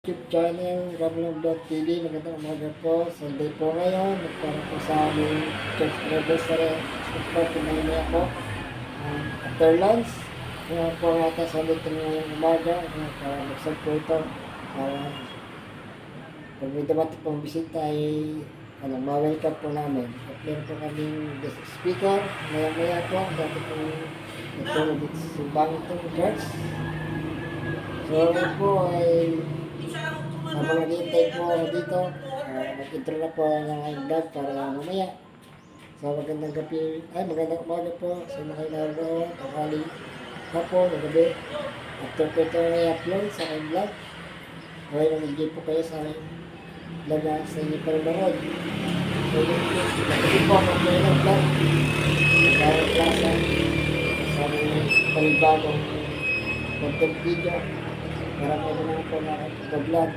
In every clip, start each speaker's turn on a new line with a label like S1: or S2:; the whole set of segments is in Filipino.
S1: YouTube channel, Ramlong.tv. Magandang umaga po. Sunday po ngayon. Nagkaroon po sa aming church anniversary. Support po na yun ako. After lunch, ngayon po natin sa dito ngayong umaga. Para magsag po ito. Pag may dumating pong bisita ay ma-welcome po namin. At meron po kaming guest speaker. Maya-maya po. Dati po nagtulog dito sa sumbangin itong church. So, po ay habang naghihintay po ako dito, mag-intro na po ng aking vlog para mamaya. So magandang gabi, magandang umaga po sa mga kailangan, tanghali, hapon, gabi. After po ito i-upload sa aking vlog, okay, nag-enjoy po kayo sa aking vlog na sa inyo panonood. So yun po, mag-enjoy ng vlog, magkakaroon klasa sa aming panibagong content video. Marami naman po na vlog.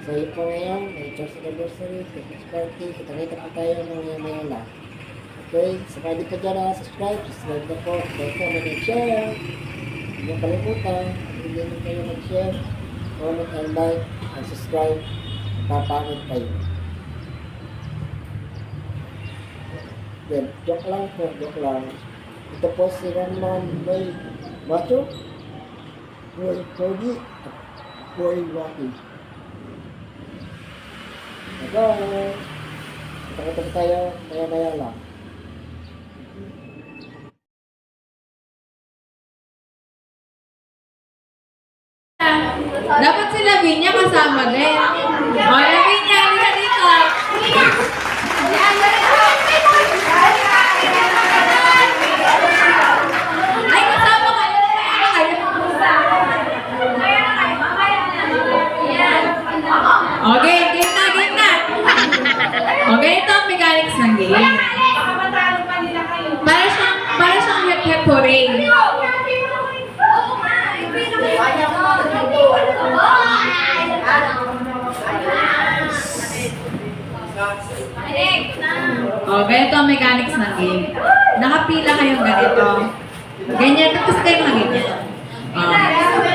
S1: So yun po ngayon, may church anniversary, Christmas party, kita-kita po tayo ng maya lang. Okay, sa mga di pa dyan subscribe na po, like, comment, and share. Hindi nyo kalimutan, hindi nyo kayo mag-share, comment and like, and subscribe, papangit kayo. Then, joke lang po, joke lang. Ito po si Ramon Boy Macho, Boy Pogi, at Boy Waki. Okay. Kita-kita tayo, maya-maya lang.
S2: Dapat si Lavinia kasama din. O, Lavinia, halika dito. Ay, kasama kayo. Okay, game na. Okay, ito ang mechanics ng game. Para siyang hep-hep hooray. Okay, ito ang mechanics ng game. Nakapila kayong ganito. Ganyan, tapos kayo mga ganyan.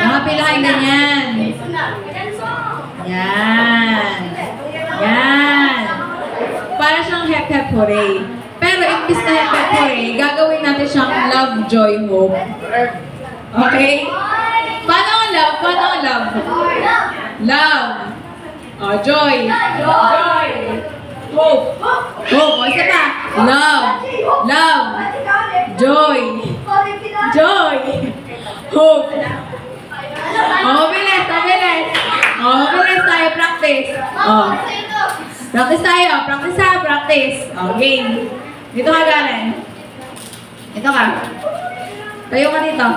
S2: Nakapila kayong ganyan. Yan. Para siyang hep-hep hooray. Pero imbis na hep-hep hooray, gagawin natin siyang love, joy, hope. Okay? Paano ang love? Love. Oh, joy. Hope. O, isa pa. Love. Joy. Hope. Bilis tayo, practice. Practice. Game. Dito ka galing. Ito ka. Tayo ka dito.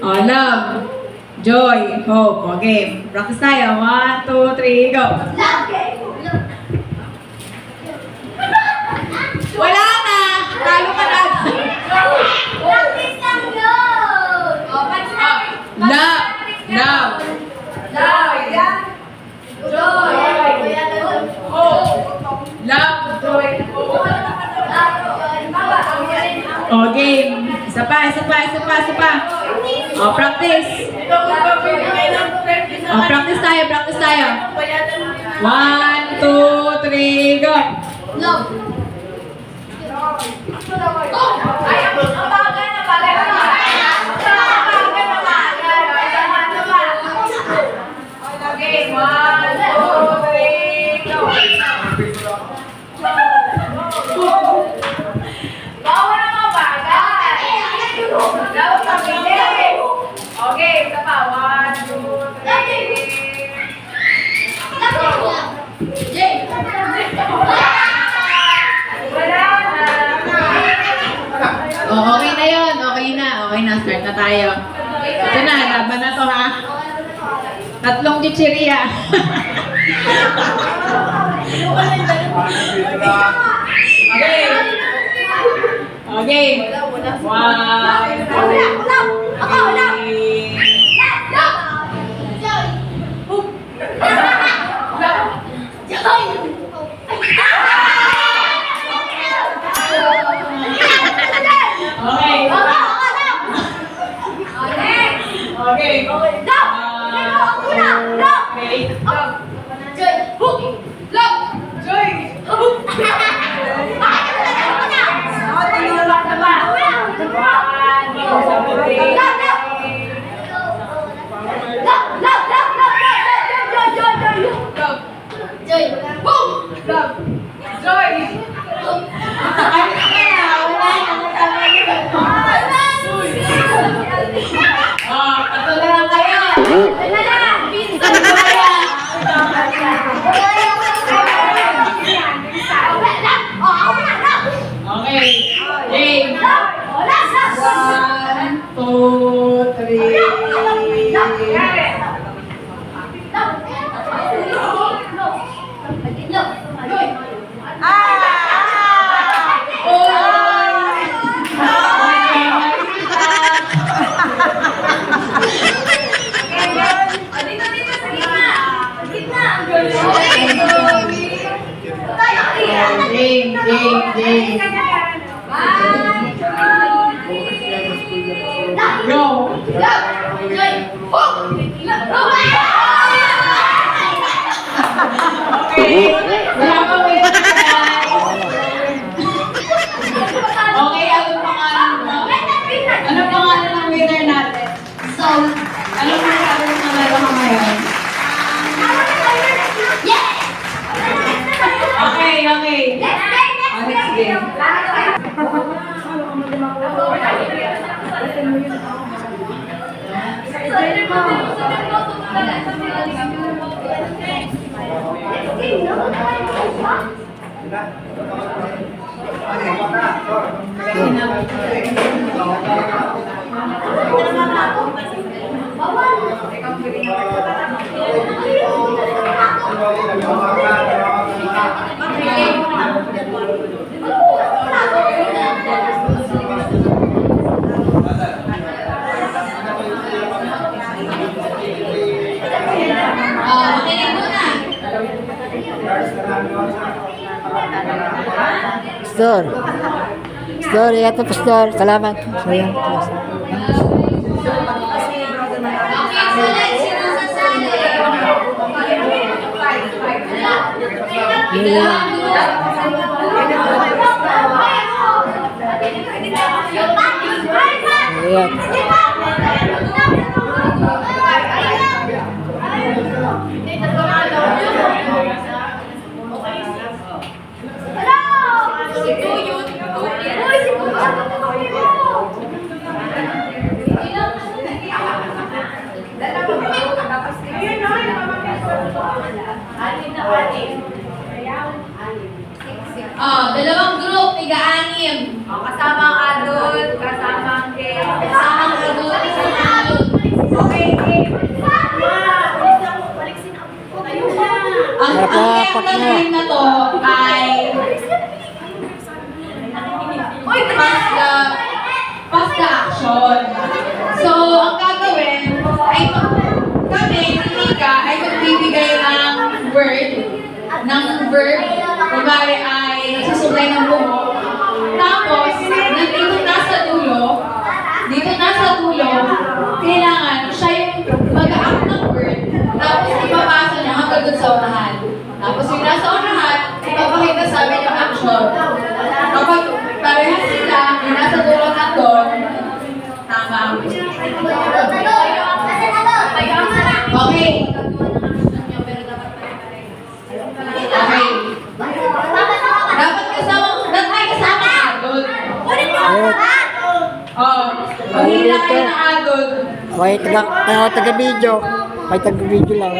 S2: Love, joy, hope. Game. Practice tayo. 1, 2, 3, go. Wala na. Talo ka na. Love. Game. Isa pa. Practice. Practice tayo. 1, 2, 3, go. Love. Okay, 1, 2, 3, go. Bawal ang mga bagay. Dapat pamili. Okay, isa pa. 1, 2, 3. Okay na yun. Okay na. Start na tayo. Ito na, laban na to ha. 3 chicheria. Okay. 1, 2, 3. Okay. Joy! Ay, wala na. Ito na lang kayo. Okay. Game. 1, 2, 3. Game. Go. Okay. Wala pa winner guys. Okay, anong pangalan mo? Anong pangalan ng winner natin? Anong masasabi mo na meron ka ngayon? Okay. Next game.
S1: Pastor, ito pastor. Salamat. Sayang.
S2: Dalawang group, tiga-anim.
S3: Kasama ang adult, kasama ang game.
S2: Kasama ang adult, isang adult.
S3: Okay, game.
S2: Ang game na to ay pass the action. So, ang gagawin ay kami, Nika, ay magbibigay ng word, ng verb, kumari ay nagsusublay ng buhok. Tapos, dito nasa dulo, kailangan siya yung mag-act ng word, tapos ipapasa niya hanggang dun sa unahan. Tapos yung nasa unahan, ipapakita sa amin yung action. Kapag parehas sila, yung nasa dulo na doon, tama ang word. Okay. Okay. Dapat kasama adult. Mahila kayo na adult.
S1: Okay, taga-video. Okay, taga-video lang.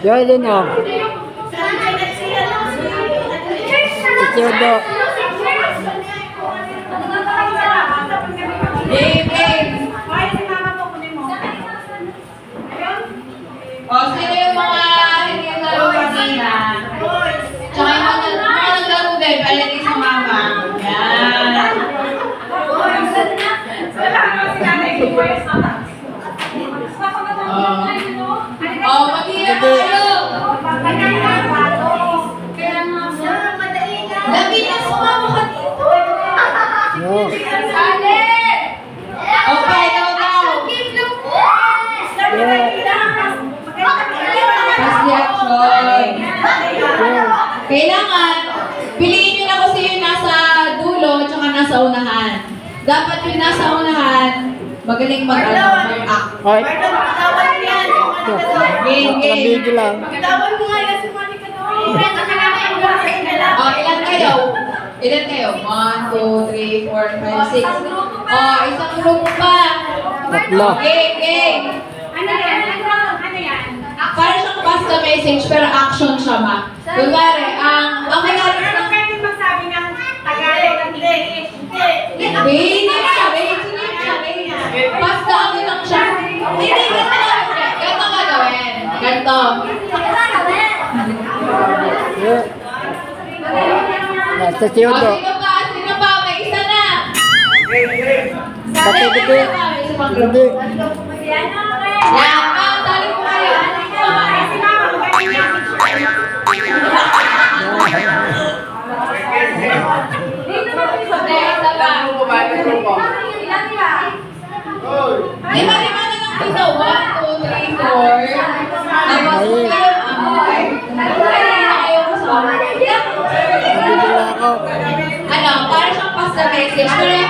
S1: Yun, oh. Ito,
S2: Game. Sino yung mga hindi naglaro kanina? Tsaka yung mga naglaro din, pwede sa mama. Yan. Mag-iyak kayo. Labi na sumama ka dito.
S1: no.
S2: Okay, daw. Pass the action. Kailangan, piliin nyo na kasi yung nasa dulo tsaka nasa unahan. Dapat yung nasa unahan, magaling mag-act.
S1: Okay.
S2: Game, game.
S1: Video lang.
S3: Katawan mo nga yan si Monica to.
S2: Oh, ilan kayo? Ilan kayo? 1, 2, 3, 4, 5, 6. Oh, isang grupo pa.
S1: Tatlo.
S2: Game, game.
S3: Ano yan? Ano yan?
S2: Para siyang basta message pero action siya, ma. Kunwari, ang nangyari
S3: Pero
S2: sa...
S3: pwede magsabi ng Tagalog, English.
S2: Hindi siya, basta ano lang siya. Hindi, ganito nga gawin. Ganito.
S1: Yeah. Sa
S2: O,
S1: Tiyudo.
S2: sino pa? Sino pa? May isa na.
S1: Pati
S2: May
S1: dito.
S2: isa pa, may isa pang group.
S1: Hindi.
S3: Si ano,
S2: Yan, tali mo kayo.
S3: Si Mama, magaling yan.
S2: Hindi, isa pa. Lima na lang dito. 1, 2, 3, 4. Tapos
S1: Ayun.
S2: kayo kasama.
S1: Nabibigla ako.
S2: Ano, para siyang pass the message. Pero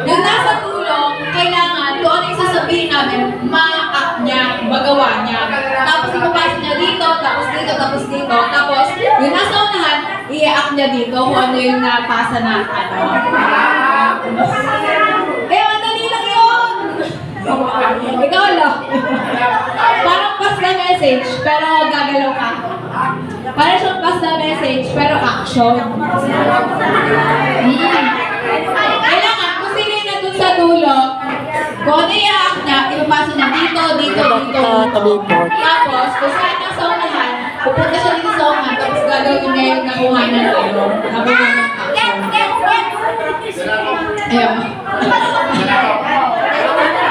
S2: yung nasa tulong, kailangan kung ano yung sasabihin namin, ma-act niya, magawa niya. Tapos ipapasa niya dito, tapos dito, tapos dito. Tapos yung nasa unahan, i-act niya dito kung ano yung napasa na ano. Eh, madali lang yun! Ikaw lang. Parang pass the message, pero gagalaw ka. Para siyang pass the message, pero action. Kailangan, kung sino yung nandun sa dulo, kung ano yung act niya, ipapasa niya dito, dito, dito.
S1: Talikod.
S2: Tapos, kung saan nasa unahan, pupunta siya dito sa unahan, tapos gagawin niya yung nakuhanan kayo. Habang yung action. Ayun.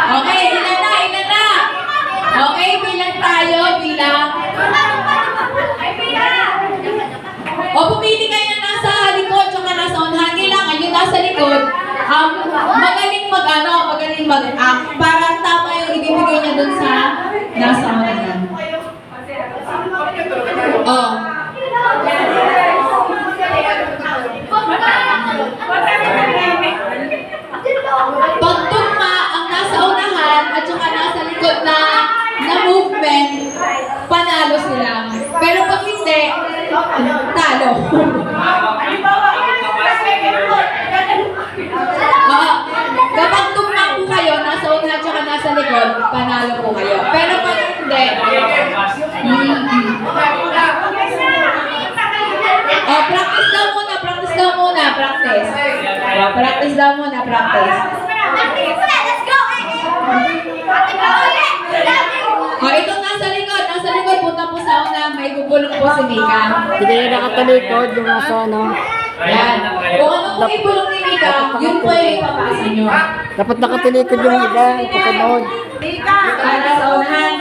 S2: Okay, ilan na, ilan na. Okay, bilang tayo, bilang. O, pumili kayo na nasa likod, tsaka nasa unahan. Kailangan yung nasa likod, magaling mag-act para tama yung ibibigay niya dun sa nasa unahan. Oh. Pag tugma ang nasa unahan at saka nasa likod na movement, panalo sila. Pero pag hindi, talo. Oo. Kapag tugma po kayo, nasa unahan at saka nasa likod, panalo po kayo. Pero pag hindi, oh, practice daw muna, practice. Practice daw muna, practice. Oh, itong nasa likod, punta po sa una, may gugulong po si Mika.
S1: Hindi na nakatalikod yung nasa ano.
S2: Yan. Kung ano po ibulong ni Mika, yun po yung ipapasa nyo.
S1: Dapat nakatalikod yung iba. Kasunod.
S2: Para sa unahan.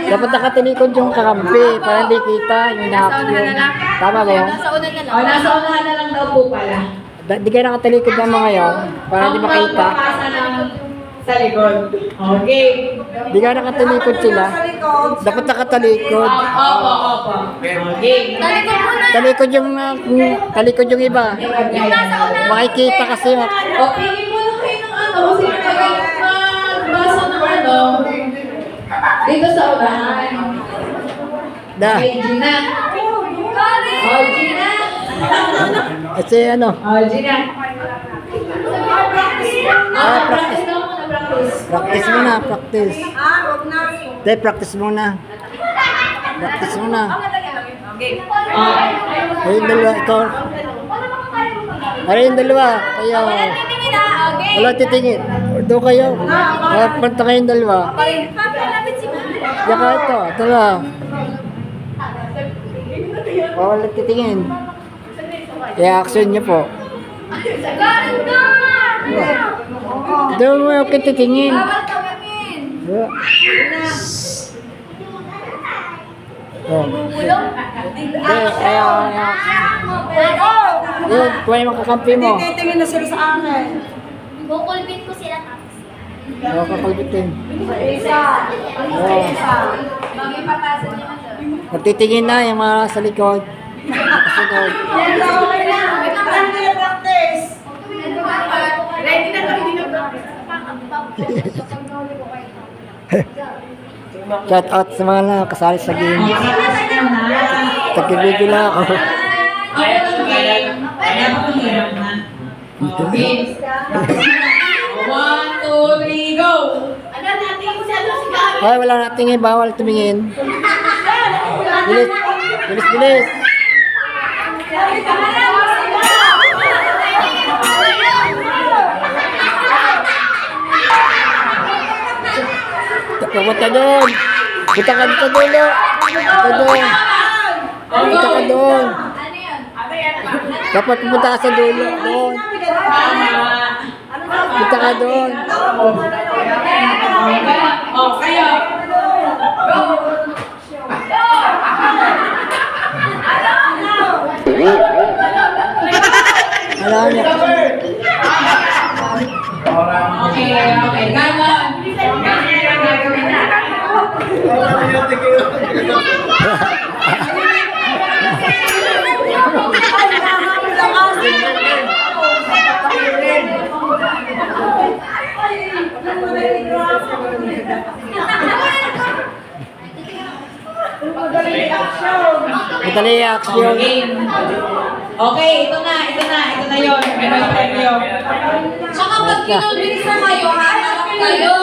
S1: Dapat nakatalikod yung kakampi para hindi kita yung nahap yun. Tama ba?
S2: O, nasa unahan na lang daw po pala.
S1: Di kayo nakatalikod ng mga yun para hindi makita.
S2: Ang papasa ng sa likod. Okay.
S1: Di kayo nakatalikod sila. Dapat nakatalikod.
S2: Opo. Okay.
S1: Talikod yung iba. Makikita kasi.
S2: O, pili mo na kayo ng ano, kasi magbasa ng ano. Dito sa unahan.
S1: Da.
S2: Okay, Gina. O, Gina.
S1: Kasi ano.
S2: O, Gina. Practice daw muna, practice.
S1: Practice muna, practice. Dahil practice muna. Practice muna. Ayun dalawa, ikaw. Ayun dalawa, kayo. Wala titingin. Doon kayo. Panta kayong dalawa. Yaka ito, ito lang. Wala titingin. I-action niyo po. Doon mo yung titingin. Oh. Ayaw. Yun, kuha yung makakampi mo.
S3: Titingin na sila sa akin.
S4: Kukulbit ko sila tapos.
S1: Oo, kakalbitin.
S3: Isa.
S1: Oo. Magtitingin na yung mga sa likod. Kasunod.
S3: Practice.
S4: Ready na kami din ang practice.
S1: Shout out sa mga kasali sa game. Tagkibigil lang ako.
S2: Okay, okay. Kaya pa mahirap na. Okay. 1, 2, 3, go!
S4: Ano natin ko sa ano si Gabi?
S1: Ay, wala nating bawal tumingin. Bilis, bilis, bilis. Pumunta doon. Punta ka dito dulo. Punta doon. Punta ka doon.
S4: Ano yun?
S1: Dapat pumunta ka sa dulo. Doon. Punta ka doon.
S2: Oh, kayo.
S1: Alam niya.
S2: Okay, okay. Ganon.
S1: Madali action.
S2: Game. Okay, ito na yun. Ito yung premyo. Tsaka pag kinonvince na kayo, haharap kayo.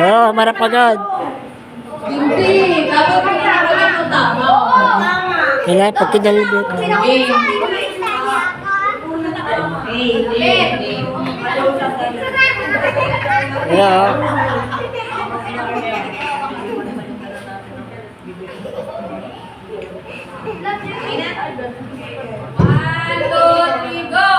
S1: Oo, marap agad.
S2: Hindi. Dapat pinapagin mo tama.
S1: Kailangan pag kinalibot.
S2: Game. Game.
S1: Yeah.
S2: One, two, three, go!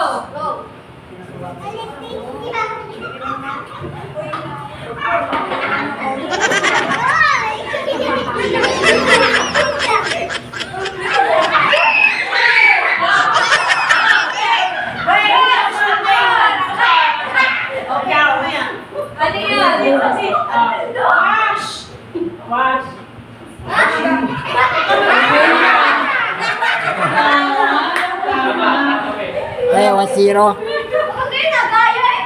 S2: Ano yan? Wash!
S1: Ay, 1-0.
S4: Okay na, kaya eh.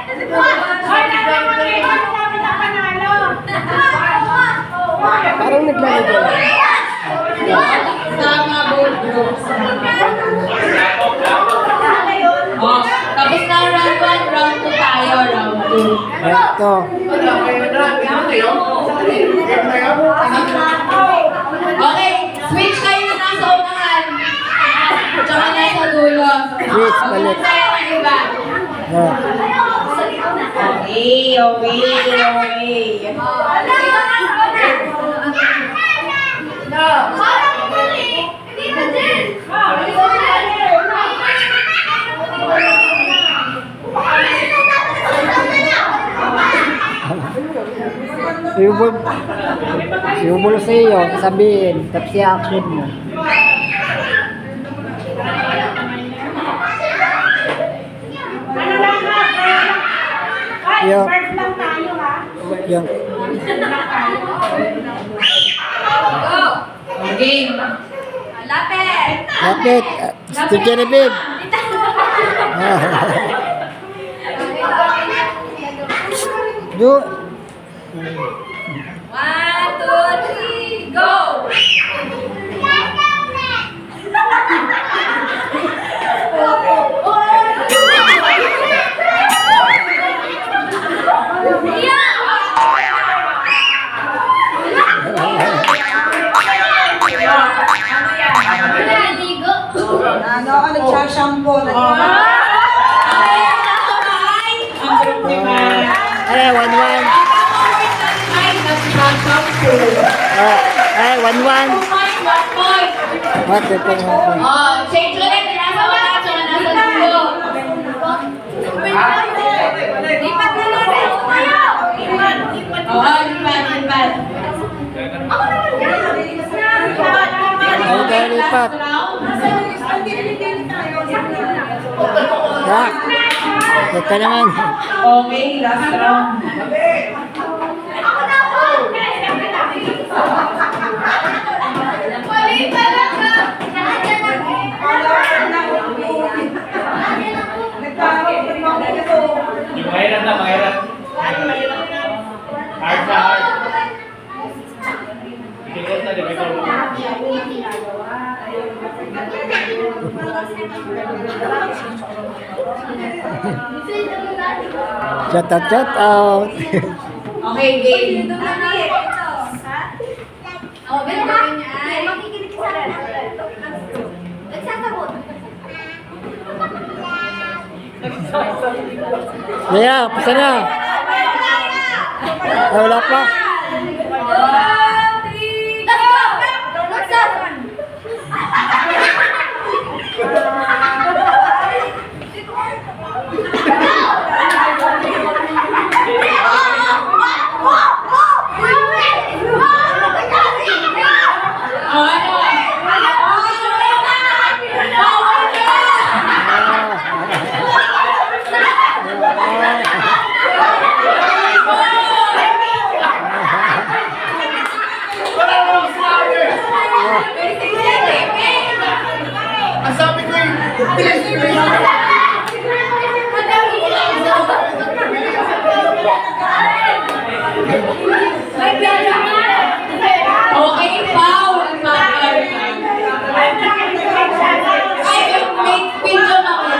S1: Parang naglalagay.
S2: Tama, bro. Oh, tapos na round 1, round 2 tayo, round 2.
S1: Ito.
S2: Okay, switch kayo na nasa unahan. Tsaka nasa dulo.
S1: Switch, balik.
S2: Tayo ang iba.
S1: Yeah.
S2: Okay.
S1: Iubulo sa iyo, sabihin, tapos i-action mo. Yung, yung,
S2: Game. Lapit.
S1: lapit, Teacher Rebib. Do,
S2: 1, 2, 3, go!
S4: Naligo.
S3: Ano ka nagsashampoo?
S1: ay, 1-1. Ay, 1-1. What the fuck?
S2: Oh, change ulit. Nasa wala, tsaka nasa dulo.
S4: Lipat na natin. Tayo.
S2: Oh, lipat.
S4: Ako naman yan.
S1: Ay, tayo lipat. Yak. Ito naman.
S2: Okay, last round.
S4: Ako na po. Mali talaga.
S5: Yung mahirap na, mahirap.
S1: Shout out, shout out.
S2: Okay, game.
S4: Oh, gagawin niya ay makikinig sa akin. Nagsasagot.
S1: Yeah, pasa na. Ay, wala pa.
S4: 1, 3, let's go! Nagsasagot.
S2: Oh, ano? Okay, foul. Ay, may video na ako.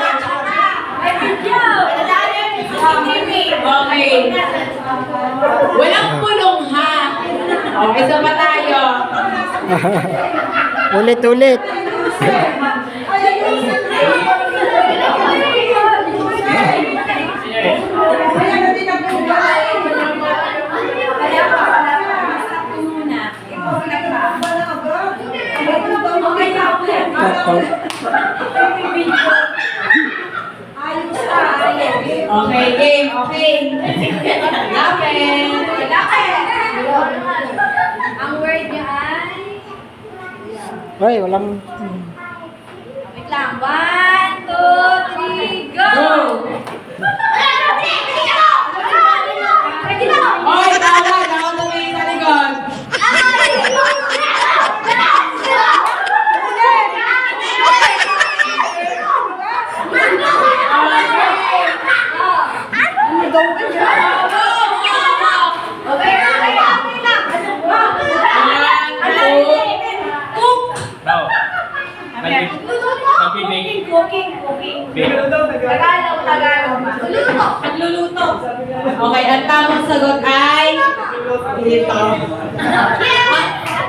S2: Okay. Walang pulong ha. Okay, isa pa tayo.
S1: Ulit, ulit.
S2: Okay, game. Okay. Lapit.
S4: Ang word niya ay...
S1: Ay, walang...
S4: Wait lang. 1, 2, 3, go!
S2: Oy, tawag. Ako tumingin sa likod. Nagluluto. Okay, ang tamang sagot ay... Dito.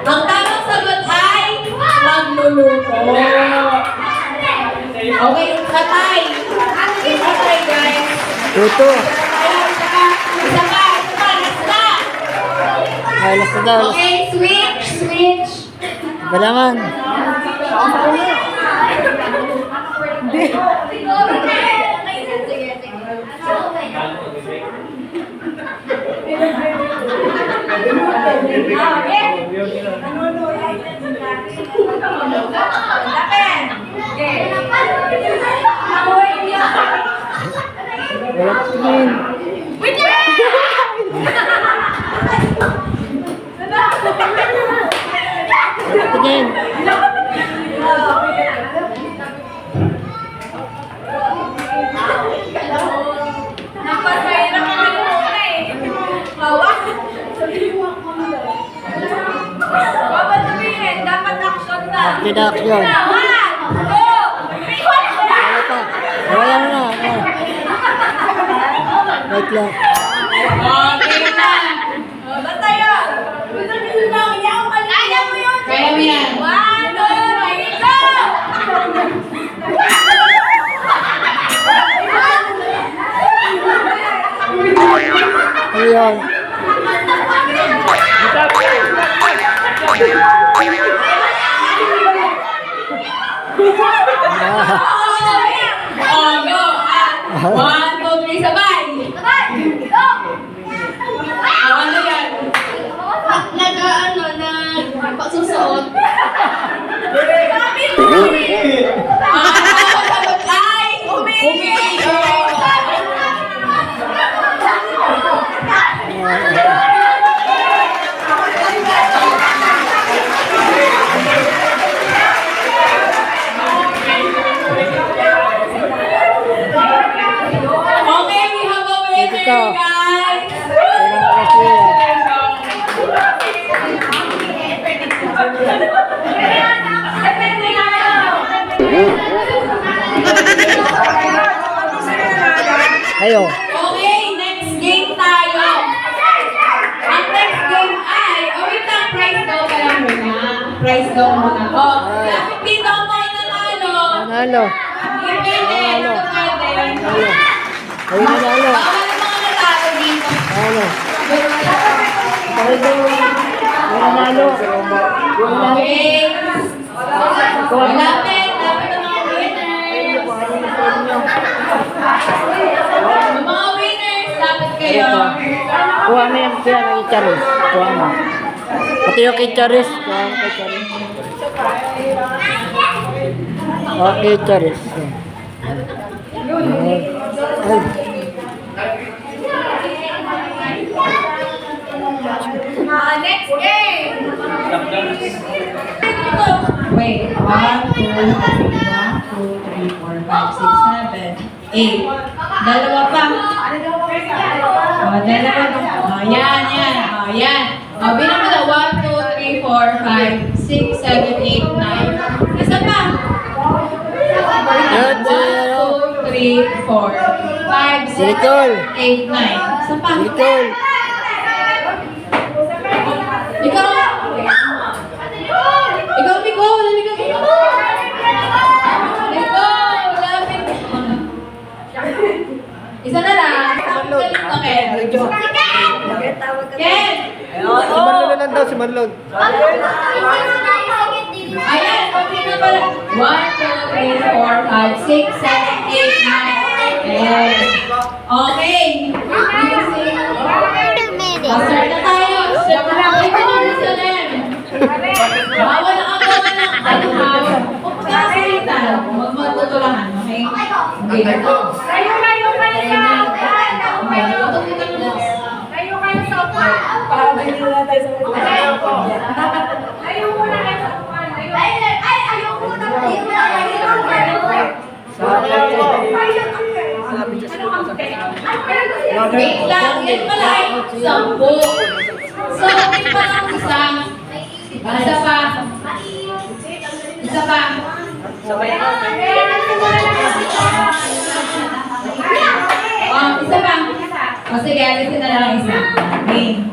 S2: Ang tamang sagot ay... Magluluto. Okay, katay. Katay, guys.
S1: Tuto.
S2: Isa pa, last na.
S1: Ay, last na daw.
S2: Okay, switch.
S1: Galangan. Walang tingin. Walang tingin.
S4: Napasaya na kami muna eh. Hawak. Bawal sabihin, dapat action na.
S1: Action, action.
S4: 1, 2, 3,
S1: Wala pa. Wala na. Wait lang.
S2: Okay na.
S4: basta yun. Kaya mo yun.
S2: Kaya mo yan.
S4: 1, 2, 3, go!
S1: Ayun.
S2: Oh, go. 1, 2, 3, sabay. Ano yan?
S4: Pagsusuot.
S2: Ang tamang sagot ay... Umiiyak. Okay, we have a winner,
S1: Dito.
S2: guys.
S1: Kailangan kasi.
S2: prize daw muna. Oh, lapit dito ang mga nanalo.
S1: Nanalo.
S2: Ipin, ito pwede.
S1: Nanalo. Ay, nanalo.
S2: Bawal ang mga nanalo dito.
S1: Nanalo. Ay, nanalo.
S2: Okay. Lapit ang mga winners. Yung mga winners, lapit kayo.
S1: Kuha mo yung kaya kay Charis. Kuha mo. Pati yung kay Charis. Kuha mo kay Charis. Okay, Charis. Ay.
S4: Next game!
S2: Wait, 1, 2, 3, 4, 5, 6, 7, 8. Dalawa pa. Dalawa pa. Yan, yan. Yan. Bilang mo na 1, 2, 3, 4, 5, 6, 7, 8, 9. Isa pa. 1, 2, 3, 4, 5, 6, 8, 9. Isa pa.
S1: Nicole.
S2: Ikaw. Ikaw, Nicole. Halika, Nicole. Nicole, lapit. Isa na lang. Okay. Ken.
S1: Si Marlon na lang daw, si Marlon.
S2: Ayan, okay na pala. 1, 2, 3, 4, 5, 6, 7, 8, 9. Yes. Okay. Start na tayo. Ito na sa lem. Bawal ang agawan ng alahaw. Kung pagkakalitan, huwag magtutulahan. Okay? Okay.
S4: Layo kayo sa upuan!
S2: Okay. Tutulungan mo.
S4: Layo kayo sa upuan! Layo muna kayo sa upuan! Ayaw muna!
S2: Wait lang. Yan pala ay 10. So, okay pa lang isa. Isa pa. Isa pa. Isa pa. O sige, alisin na lang isa. Okay.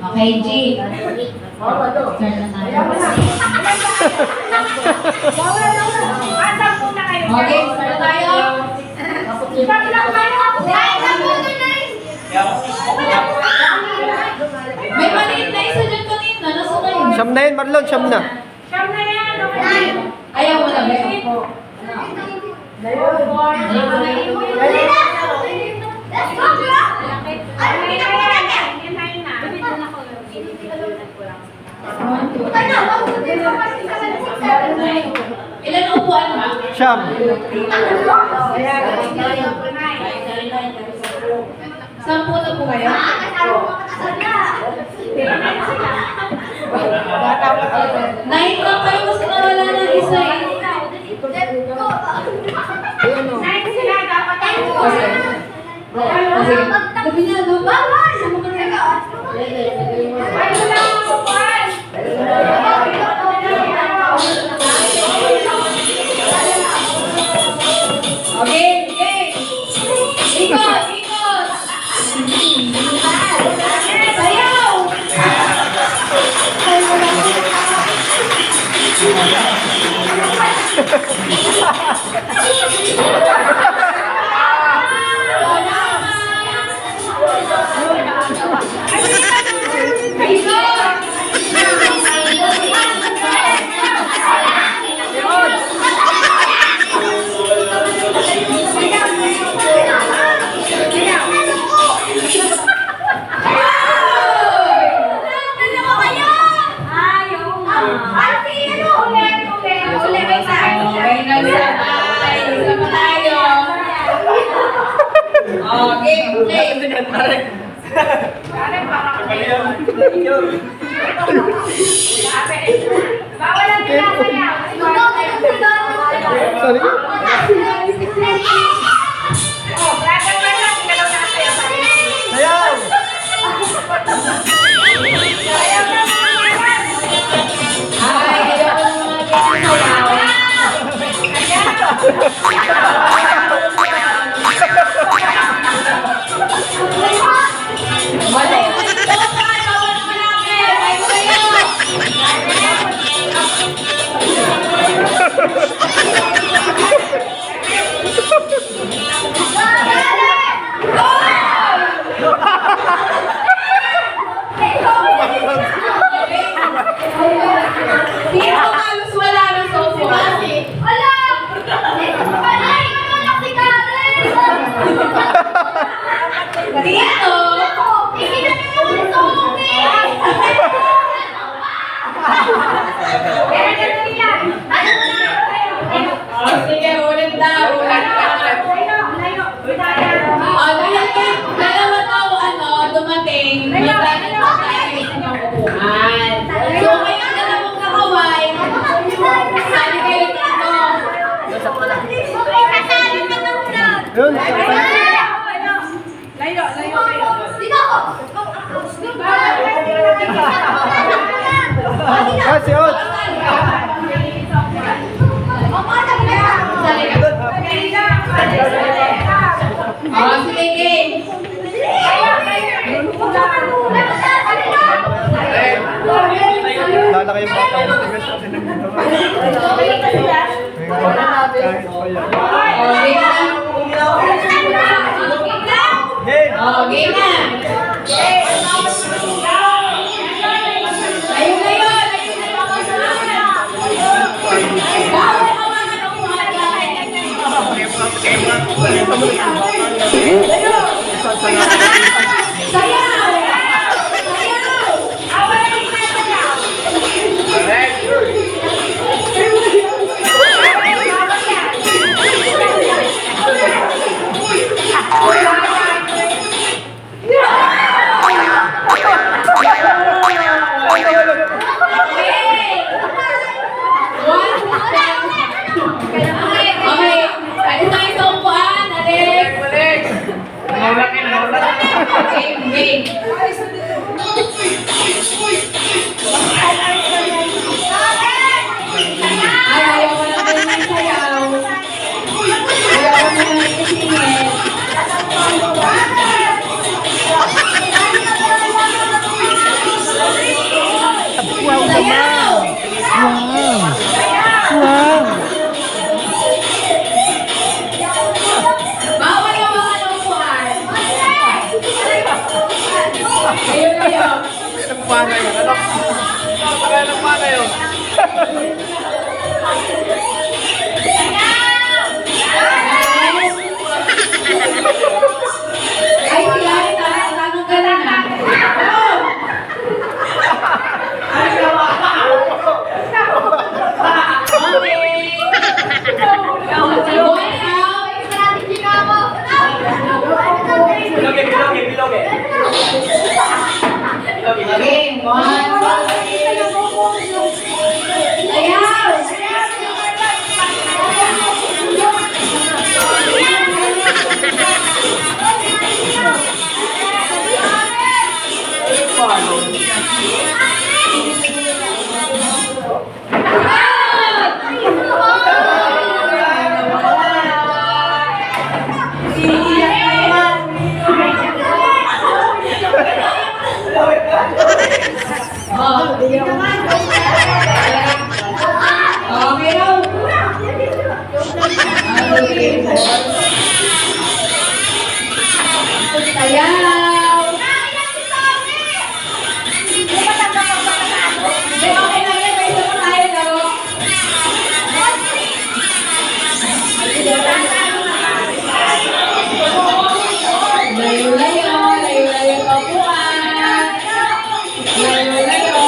S2: Okay, G. Turn na tayo. Okay, start na tayo. May maliit na isa dyan kanina. Nasa na yun?
S1: Siyam na yun, Marlon. Siyam na.
S4: Siyam na yan! Okay.
S2: Ayaw mo na ba? Ilan ang upuan ba?
S1: Siyam.
S2: Sampu na po kayo? Nine lang kayo kasi nawala ng isa eh.
S4: Nine sila, dapat tayo.
S2: Sige. Sabi niya, no? Sama ka rin.
S4: Ayaw lang ang upuan!
S2: Okay, okay. Ikot, ikot. Sayaw.
S4: Bawal ang pinasayaw.
S1: Sorry.
S4: Oh, brother, brother, hindi ka daw nakasayaw sa akin.
S1: Sayaw!
S4: Sayaw na mga yan.
S2: Ay, ayoko ng mga Wala yung ito. Bawal malaki. Ay, sayaw. Dito halos wala na sofa.
S4: Ala! Ay, ano si Karen?
S2: Dito,
S4: Ikinan niyo naman sa umi! Kaya ganun yan.
S2: sige, ulit na. Dalawa daw, dumating. May planet na tayo sa inyong upuan. So, kayong dalawang kakaway, sali kayo dito.
S4: Kasali ka na muna.
S1: Yun.
S4: Dito!
S1: Ah, si Ot.
S2: Sali ka. Sige, game.
S1: Lala kayo bata.
S2: Game na. Ayun na yun. Bawal hawakan ang mga Sayaw! Okay, pwede tayo sa upuan, Alex. Game. Ay, ayaw ko na din ng sayaw. Ayaw ko na ng isingit. Sayaw! Bawal ang mga upuan. Ayun na yun. Ay, sila, tanong ka lang ha. Okay, one. Okay raw. Sayaw. Okay na yan, may isa pa tayo laro. Layo-layo, layo-layo pa po. Layo-layo.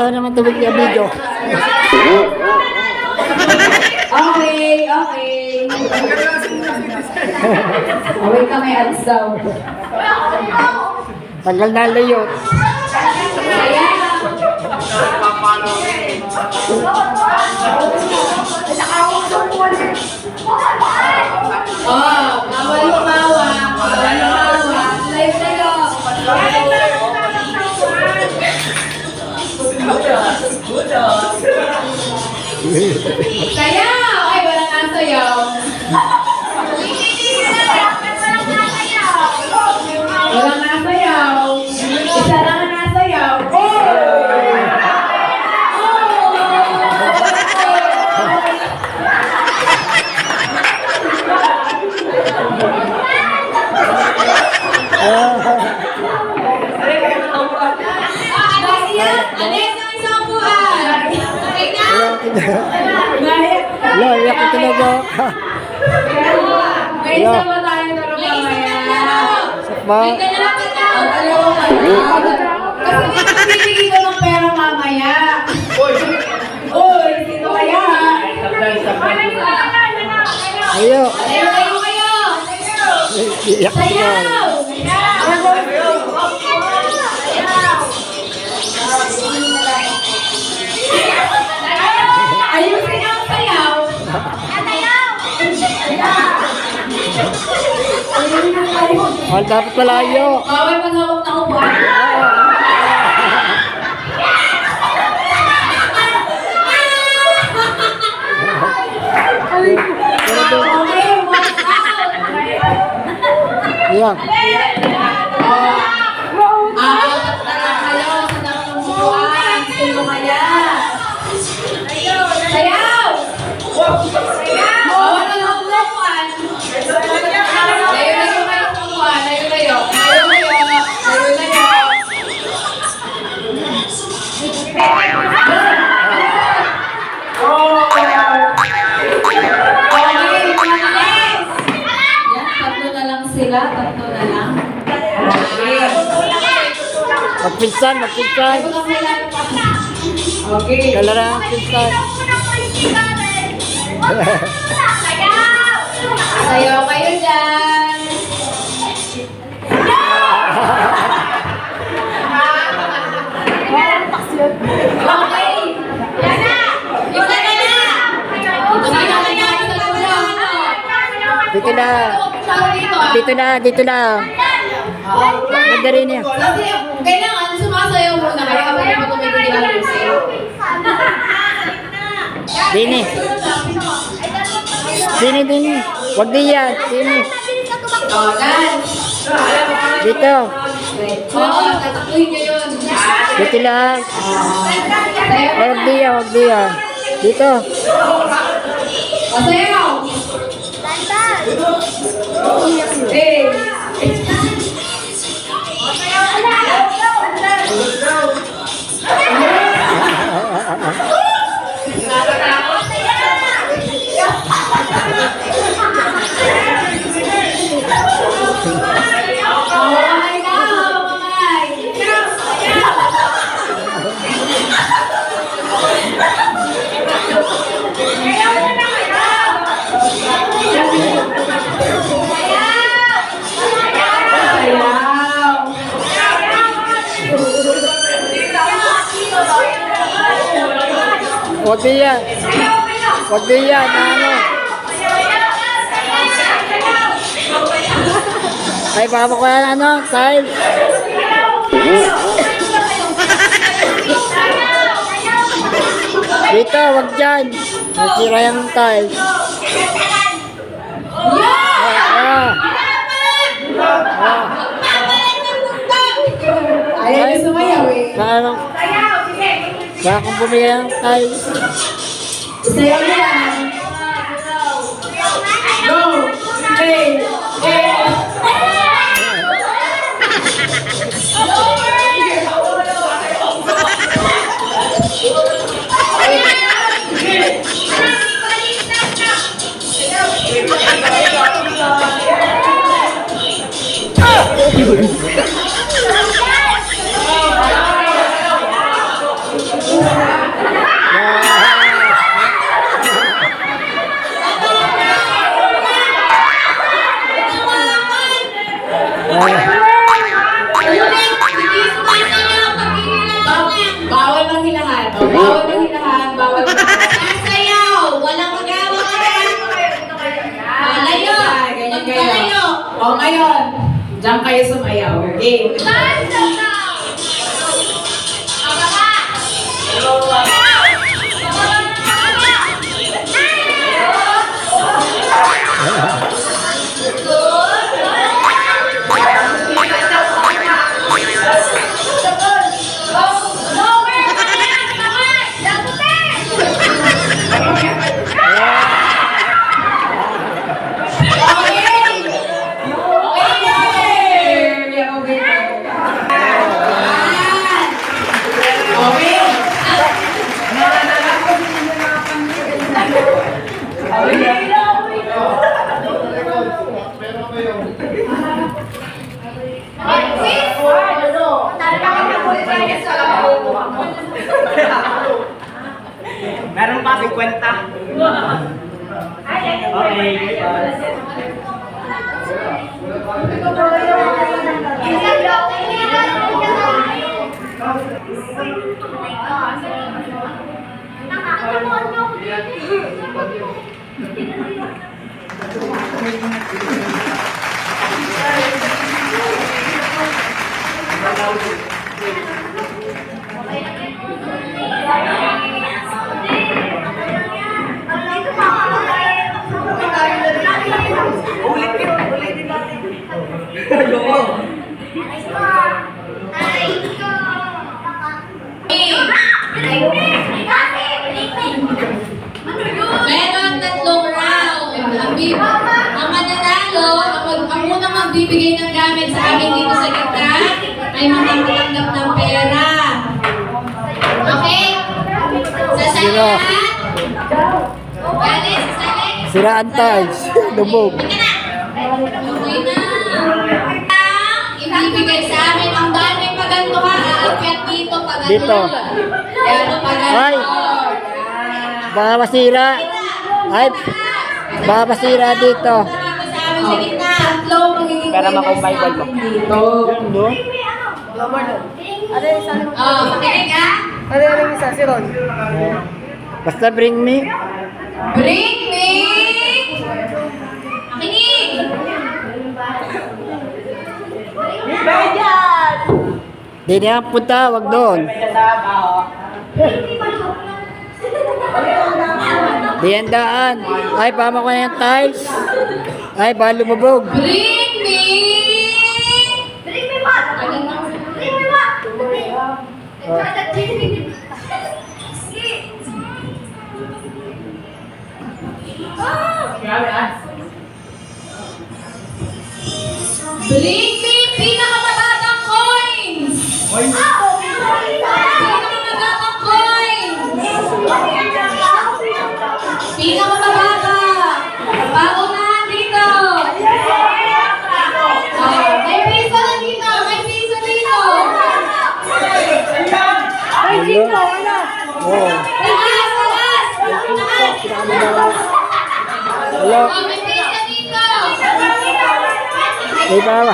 S1: Trabaho naman tubig niya video.
S2: Okay, okay. Away kami ads daw.
S1: Tagal na layo.
S2: Kaya, bawal lumawa. Bawal lumawa. Live tayo. Sayaw! Ay, wala nga sayaw. Wala nga sayaw. Isa lang ang nasayaw. Alis ang isang buwan. Okay na?
S1: Lo, iyak ko talaga.
S2: May isa pa tayo na mamaya.
S1: Ma,
S2: May dalawa ka na. Ang dalawa ka na. Kasi bibigay ko ng pera mamaya. Uy, sino kaya?
S1: ayo.
S2: Ayaw kayo.
S1: Iyak ko talaga.
S2: Ayusin ang sayaw.
S1: Oh, dapat malayo.
S2: Bawal maghawak na upuan. Okay, watch out.
S1: Iyak.
S2: Aapat na lang kayo sa dakong upuan. Sino kaya? Sayaw! Bawal maghawak na upuan. Layo na yung kayo ng upuan. Layo kayo. Layo kayo. Layo kayo. Okay, mabilis! Yan, tatlo na lang sila. Tatlo na lang. Okay.
S1: Magpinsan, magpinsan.
S2: Okay.
S1: Kalara, magpinsan.
S2: Sayaw kayo dyan. Okay. Yung na na.
S1: Dito na. Dito na, dito na. Ganda rin niya.
S2: Kasi kailangan sumasayaw muna kayo kapag may tumigil ang sayaw.
S1: Dini. Dini. Wag diyan. Dini.
S2: Dance.
S1: Dito.
S2: Oo, tatakluhin nyo yun.
S1: Dito lang.
S2: Sayaw.
S1: Wag diyan. Dito.
S2: Sayaw. Eh. Mamay na, mamay.
S1: Wag diyan. Wag diyan. Ano? Ay, baka ko yan, ano? Kyle. Dito, wag dyan. Nasira yung tile.
S2: Ayaw niyo sumayaw eh.
S1: Ano? Baka kung bumili ng tile.
S2: Sayaw niyo lang. Go! Hey! Hey! O ngayon, diyan kayo sumayaw. Game.
S5: Meron pa 50. Okay. Ulitin natin.
S2: Meron 3 round. Ang mananalo, ang unang magbibigay ng gamit sa amin dito sa gitna, ay matatanggap ng pera. Okay? Sasalahan? Galing, sasalik?
S1: Siraan tiles. Lubog.
S2: Okay na. Ibibigay sa amin ang daming paganto ha. Aakyat dito paganto.
S1: Dito.
S2: Yan ang paganto.
S1: Ay. Baka masira. Ay. Baka masira dito.
S2: Tapos sa amin sa gitna. 3 magiging
S5: Para
S2: winners
S5: makumbay-bal mo.
S2: namin dito.
S1: Doon.
S2: Makinig ha.
S3: Ano yung isa? Si Ron?
S1: Basta bring me.
S2: Bring me. Makinig.
S3: Bayan!
S1: Di na punta, wag doon. Di yan daan. Ay, pama ko na yung tiles. Ay, baka lumubog.
S2: Bring me. Bring me pinakamababang coins! Pinakamababang coins! Pinakamababa! Paunahan dito! May piso na dito! May piso dito!
S3: Ay, Chico, ano?
S1: Oo.
S2: Taas! Taas! Taas!
S1: Hello.
S2: May piso dito!
S1: Ay, bawa.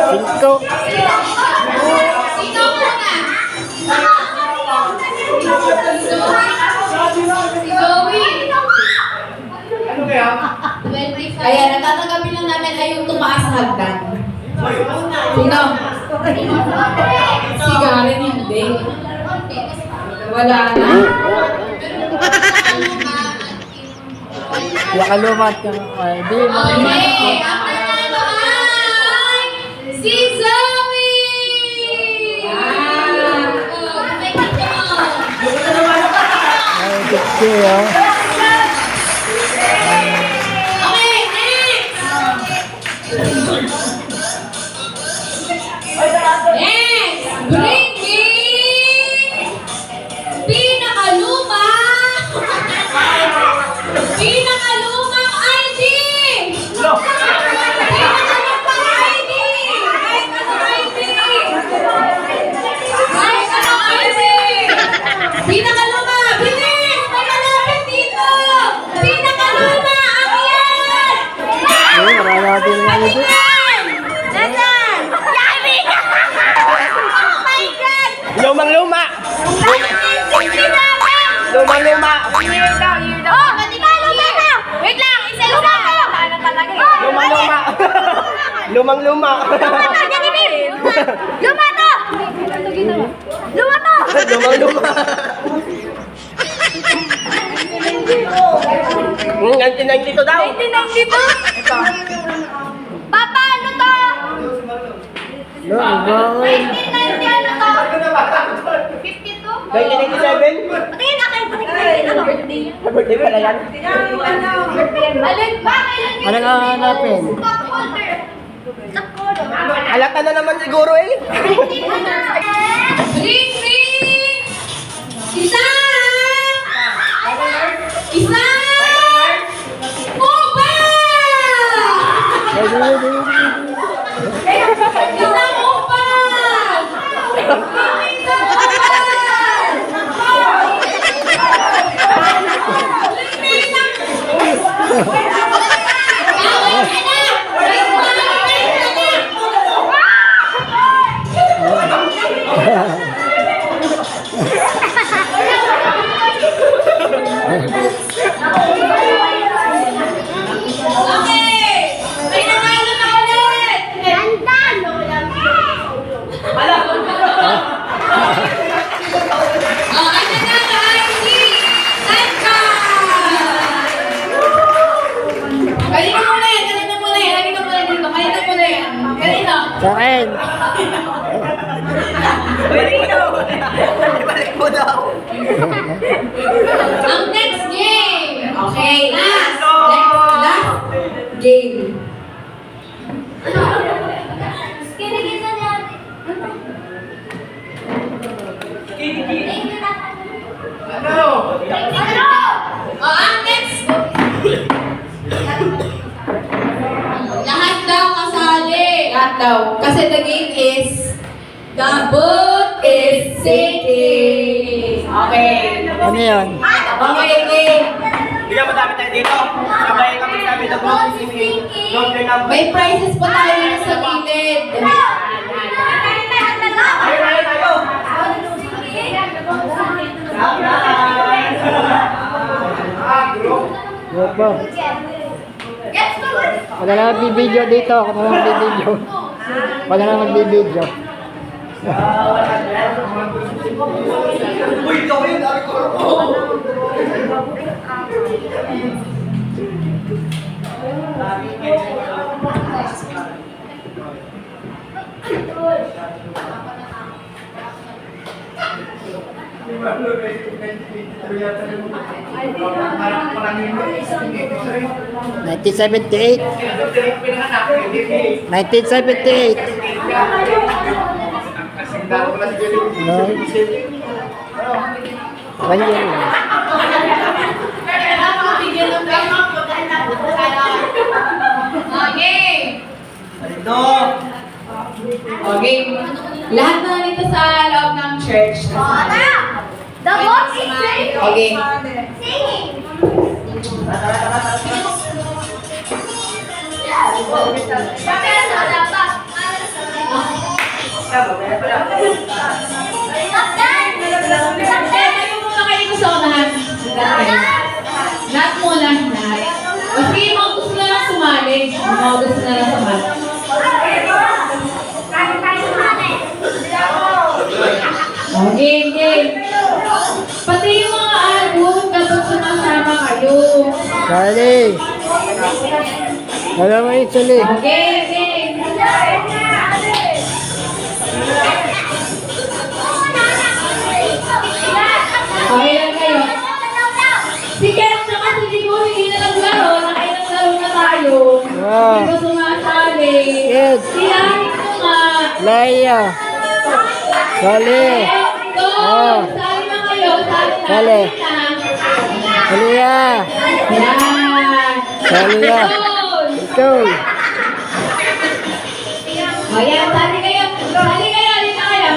S1: Cinco.
S2: Sino muna? Si Joey. 25. Kaya natatanggapin lang namin ay yung tumaas na hagdan. Sino? Si Garen hindi. Wala na.
S1: Nakalumat ka. Ay, di mo.
S2: Okay, ang nanalo ay si Zoe! May picture.
S1: Ay, picture, oh.
S2: Okay, next! Next! Bring me pinakalumang ID! Pinakalumang ID! Kahit anong ID! Kahit anong ID! Pinakaluma! Bilis! May malapit dito!
S3: Lumang-luma. Lumang-luma.
S4: Oh, pati ka, luma na! Wait lang, isa-isa! Ano talaga eh?
S3: Lumang-luma. Lumang-luma.
S4: Luma to, Janibib! Luma to! Luma to!
S3: Lumang-luma. 1992 daw.
S4: 1992? Papa, ano to? 1990 ano to? 52?
S3: 1997.
S4: Patingin akin, patingin ano?
S3: Birthday pala yan.
S4: Alin ba? Kailan yun?
S1: Ano nga hanapin?
S4: Stock holder. Stock holder.
S3: Halata na naman siguro eh.
S2: Ring, ring! Isa! Isa! Opa! Isang opa! Okay! May nanalo na ulit!
S4: Lantan!
S2: Oh, ang nanalo ay si Tanka! Kanina muna yan, kanina muna yan, kanina muna dito, kanina muna yan. Kanina.
S1: Sa akin.
S3: Balik mo daw.
S2: Ang next game! Okay, last game.
S4: Kinigisa niya. Ano?
S2: Oh, ang next. Lahat daw kasali. Lahat daw. Kasi the game is the boat is sinking. Okay.
S1: Ano yun?
S2: Okay, game.
S5: Bigyan mo dami tayo dito. Sabay kami sabi na boat is sinking. Drop your number.
S2: May prizes pa tayo dito sa gilid.
S5: Tayo, tayo.
S1: Yo po. Wala na magbibideo dito. Ako na magbibideo. Wala na magbibideo.
S5: Uy, ikaw yun. Dami ko.
S1: Nineteen 1978. No. 1 year lang.
S2: Okay.
S5: Ito.
S2: Okay. Lahat na dito sa loob ng church.
S4: The boat is sinking.
S2: Okay.
S4: Singing.
S2: Tayo muna kayo sa unahan. Lahat muna. Lahat. Kasi yung mga gusto na lang sumali. Yung mga gusto na lang sumali. Oh, game, game. Pati yung mga album, dapat sumasama kayo.
S1: Sali. Wala mo yung sali.
S2: Okay, game. Okay lang kayo. Si Ken naman, hindi ko hindi na naglaro. Nakailang na tayo.
S1: Wow.
S2: Hindi ko sumasali.
S1: Yes.
S2: Siyahin ko nga.
S1: Laya. Sali.
S2: Go!
S1: Oh.
S2: Sali na kayo.
S1: Sali. Sali ya.
S2: Yan.
S1: Sali ya.
S2: Goal.
S1: Ito.
S2: O yan, sali kayo. Sali kayo. Dito kayo.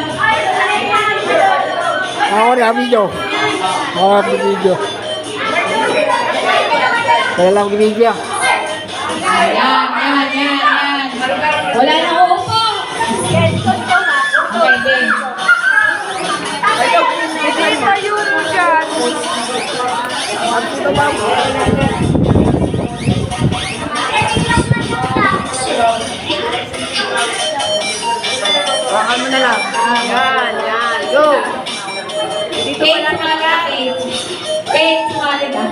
S1: Ako na video. Ako na video. Kaya lang video.
S2: Yan, yan, yan, yan. Wala na uupo. Okay, game.
S3: na lang. Yan, yan. Go!
S2: Kate, sumali ka, Kate. Kate, sumali ka.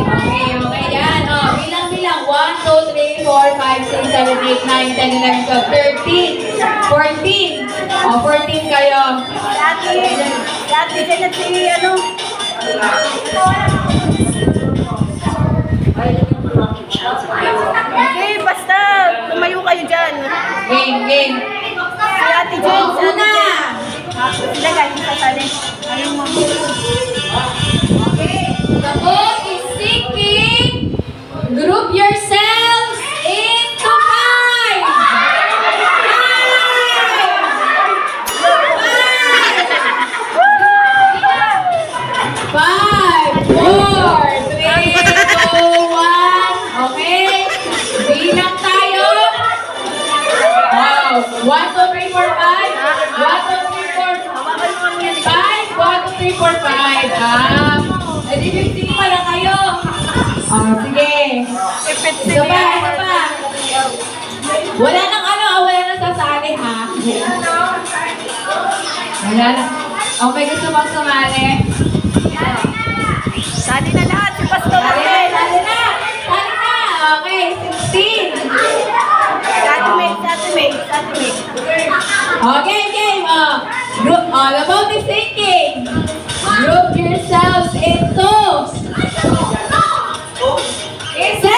S2: Okay, okay, yan. Oh, bilang-bilang. 1, 2, 3, 4, 5, 6, 7, 8, 9, 10, 11, 12, 13, 14. Oh, 14 kayo.
S4: Dati dyan na si ano.
S3: Okay, basta. Tumayo kayo dyan.
S2: Game, game.
S3: Si Ate Jen,
S2: Oh,
S3: si Ate
S2: una.
S3: Jen. Sila guys, sasali. Ayaw mo.
S2: The boat is sinking. Group yourselves into 5. 5, 4, 3, 2, 1. Okay. Bilang tayo. Wow. 1, 2, 3, 4, 5. 1, 2, 3, 4, 5. 1, 2, 3, 4, 5. 1, 2, 3, 4, 5. Edi 15 pala kayo. Oh, sige. Isa pa, isa pa. Wala nang ano, wala nang sasali ha. Wala na. Oh, may gusto bang sumali?
S3: Sali na lahat si Pastor.
S2: Sali na, sali na. Sali na. Okay, 16.
S3: Sa Ate May.
S2: Okay, game. Group, all about is thinking. Group yourselves into 7.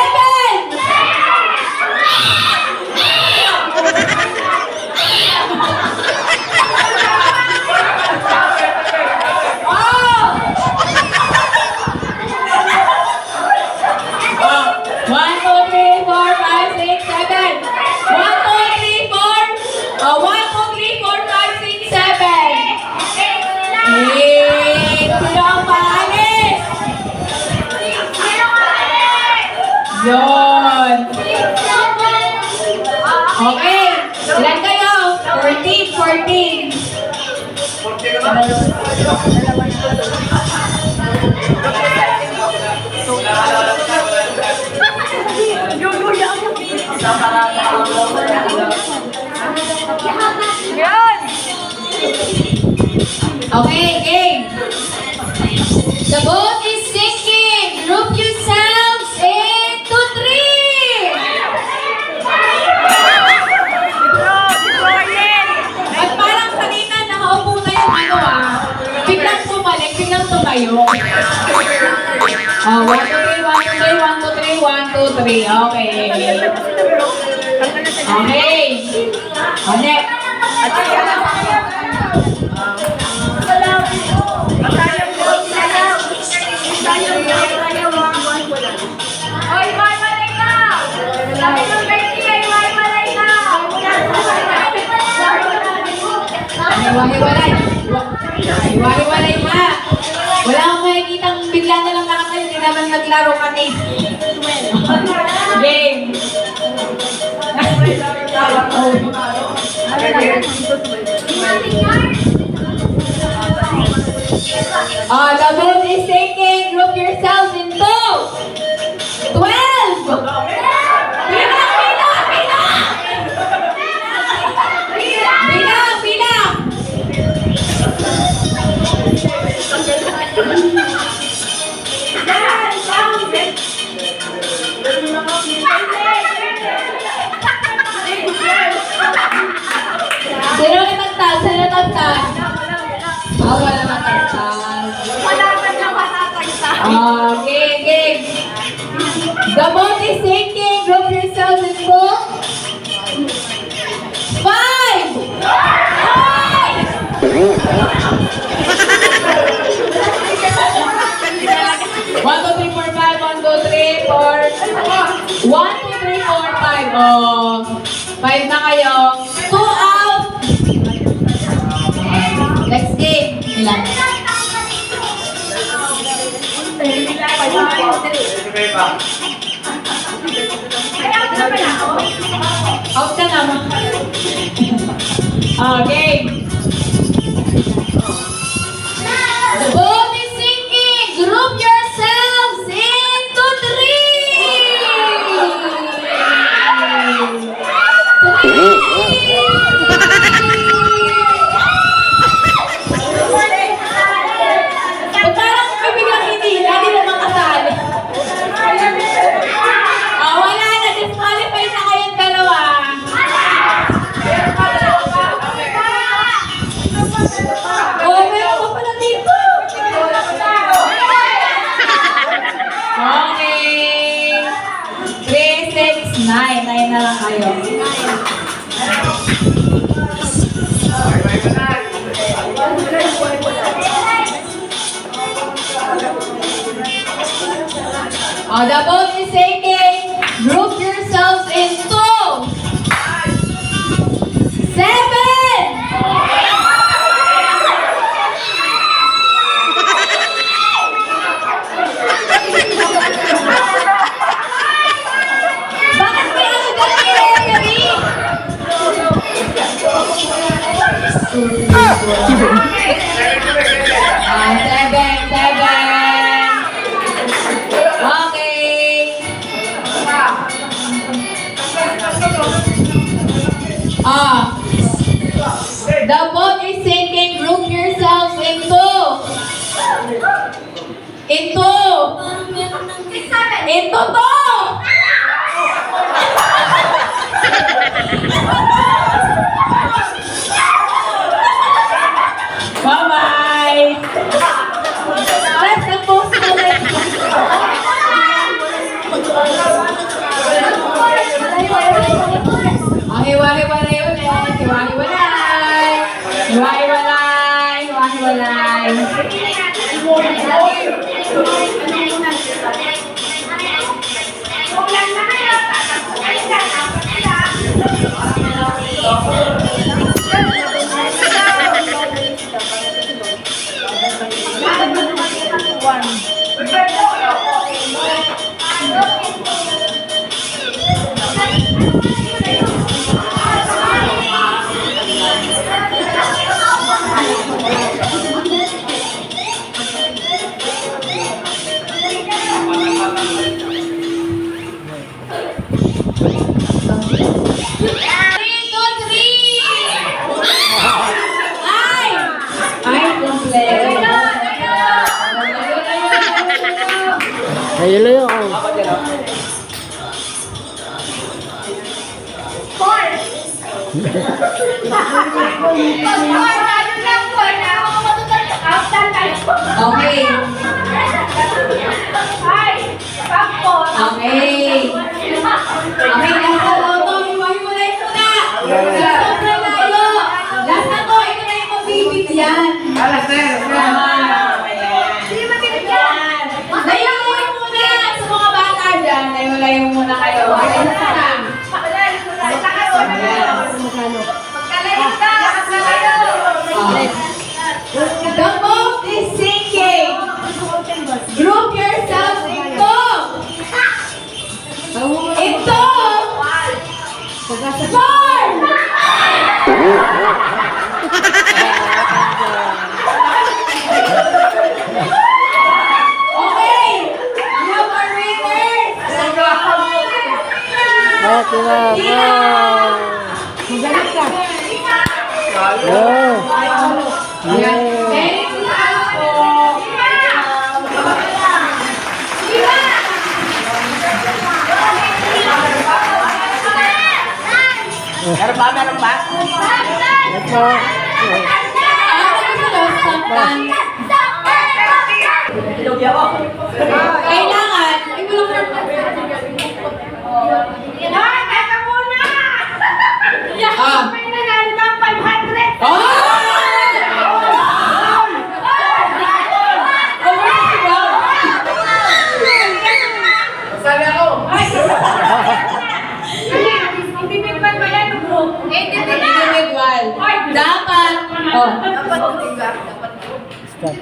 S2: One, two, three, four, five, six, seven. 1, 2, 3, 4. 1, 2, 3, 4, 5, 6, 7. Sino ang paalis? Yun. Okay. Ilan kayo? 14, 14. Okay, game. The boat is sinking. Group yourselves into 3. At parang kanina nakaupo na yung ano biglang bumalik, biglang tumayo. 1, 2, 3, 1, 2, 3, 1, 2, 3. Okay. Okay. Next.
S4: Oy, walay ka! Sabi ng Becky, ay walay ka!
S2: Hiwa-hiwalay. Hiwa-hiwalay ha. Wala akong makikitang bigla na lang nakatayo. Hindi naman naglaro kami. Game. The boat is sinking. Group yourselves into 12. Bilang, bilang, bilang. Bilang, bilang. Sino natagtag? Sino natagtag? Wala matagtag. Okay, game. The boat is sinking. Group yourselves into 5. 5! 1, 2, 3, 4, 5. 1, 2, 3, 4. 1, 2, 3, 4, 5. Oh, 5 na kayo. 2 out. Next game. Ilan? Out ka na. Okay. The boat is sinking. Group yourselves into 3. 3. The boat is sinking. Group yourselves in 2, 7. Bakit may ano dyan ni referee? Seven. Okay. The boat is sinking. Group yourselves in 2. Into 2. Bye-bye. Let's compose the next. Hiwa-hiwalay ulit. Hiwa-hiwalay. Hiwa-hiwalay. Hiwa-hiwalay.
S1: Nahilo ako.
S2: Okay. Okay. Okay, nasa loto. Hiwa-hiwalay ko na. Sobrang layo. Last na to. Ito na yung mabibigyan. Layo-layo muna sa mga bata dyan. Layo-layo muna kayo. The boat is sinking. Group yourselves into 4. Okay, you have our winners.
S1: Magalit ka. Yeah.
S2: Very good po.
S5: Meron ba?
S1: Ito.
S2: Kailangan, individual. Dapat.
S1: Stop.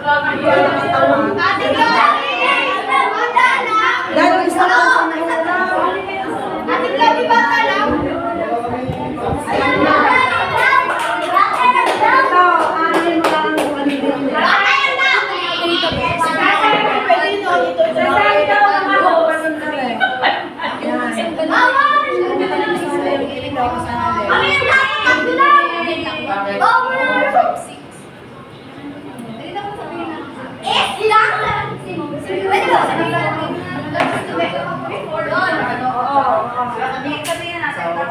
S4: Ate
S3: Dahil isa pa sa
S4: Chloe, bata lang.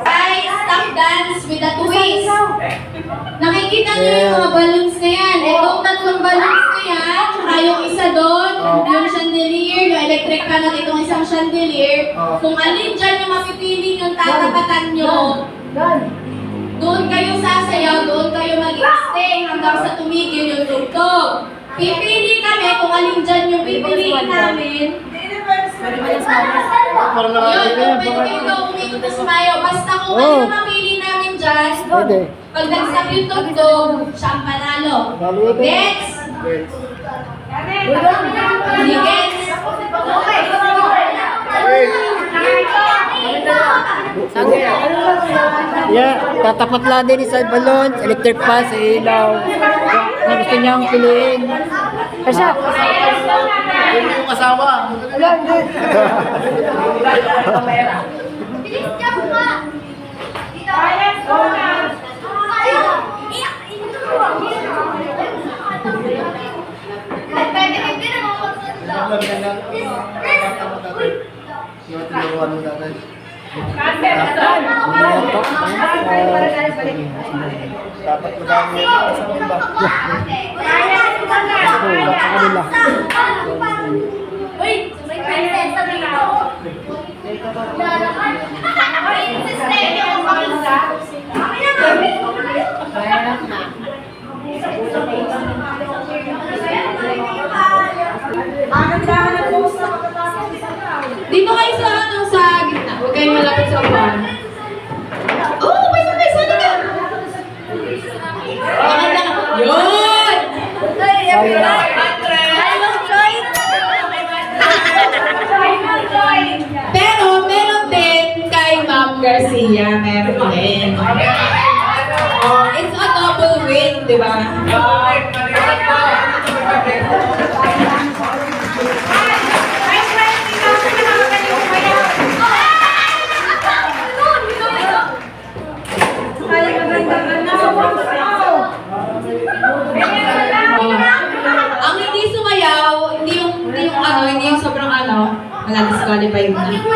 S2: Guys, stop dance with a twist. Nakikita niyo yung mga balloons na yan. Itong tatlong balloons na yan, tsaka yung isa doon, yung chandelier, yung electric fan at itong isang chandelier. Kung alin dyan yung mapipili yung tatapatan nyo, doon kayo sasayaw, doon kayo mag-stay hanggang sa tumigil yung tugtog. Pipili kami kung alin dyan yung pipiliin namin. Yun, kung pwede kayo umikot na sumayaw. Basta kung ano yung mapili namin dyan,
S1: Pwede.
S2: pag nag-stop yung tugtog, siya ang panalo. Next! Hindi gets?
S1: Yeah, tatapat lang din sa balloons, electric fan, sa ilaw. Kung gusto niyang piliin. Kasi,
S5: Yung asawa.
S4: Bilis niya po nga. Dito. Pwede hindi na mga
S5: Yung tinuruan mo natin. Dapat madami yung sa iba.
S4: Uy, may prinsesa dito. Princess na yung pangisa. Kami na.
S2: Dito kayo sa anong sa gitna. Huwag kayong malapit sa upuan. Oh, pwede kayo sa gitna. Maganda ka. Yun! Pero meron din kay Ma'am Garcia. Meron din. Oh, it's a double win, di ba? Ang hindi sumayaw, hindi yung sobrang wala disqualify na.
S4: Alam mo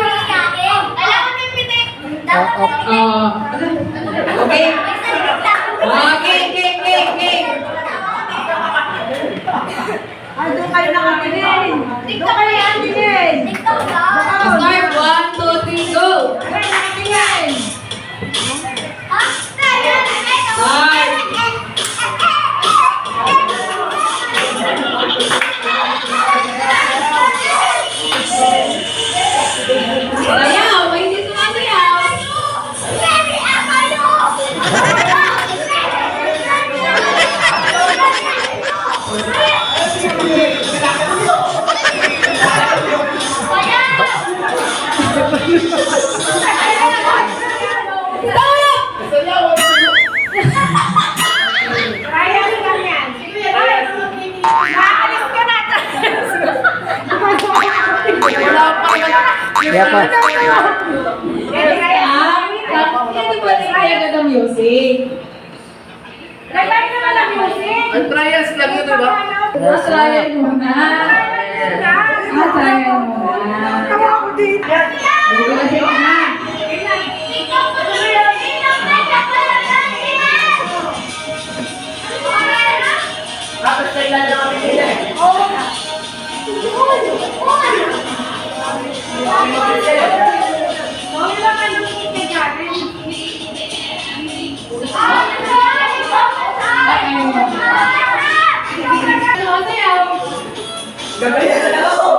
S4: may pitik.
S2: Okay. Okay.
S3: Ay, doon kayo nakatingin.
S4: TikTok ka yan. TikTok ka.
S2: Start, 1, 2, 3, go!
S4: Ha?
S2: Sayaw! May hindi sumasayaw!
S1: kaya pa.
S2: Ito po rin kaya ng music.
S5: Ang trials lang yun, diba?
S2: Trial muna. Trial muna. Sige na.
S5: Tapos kailan na kami nila eh. Gagayan na lang ako.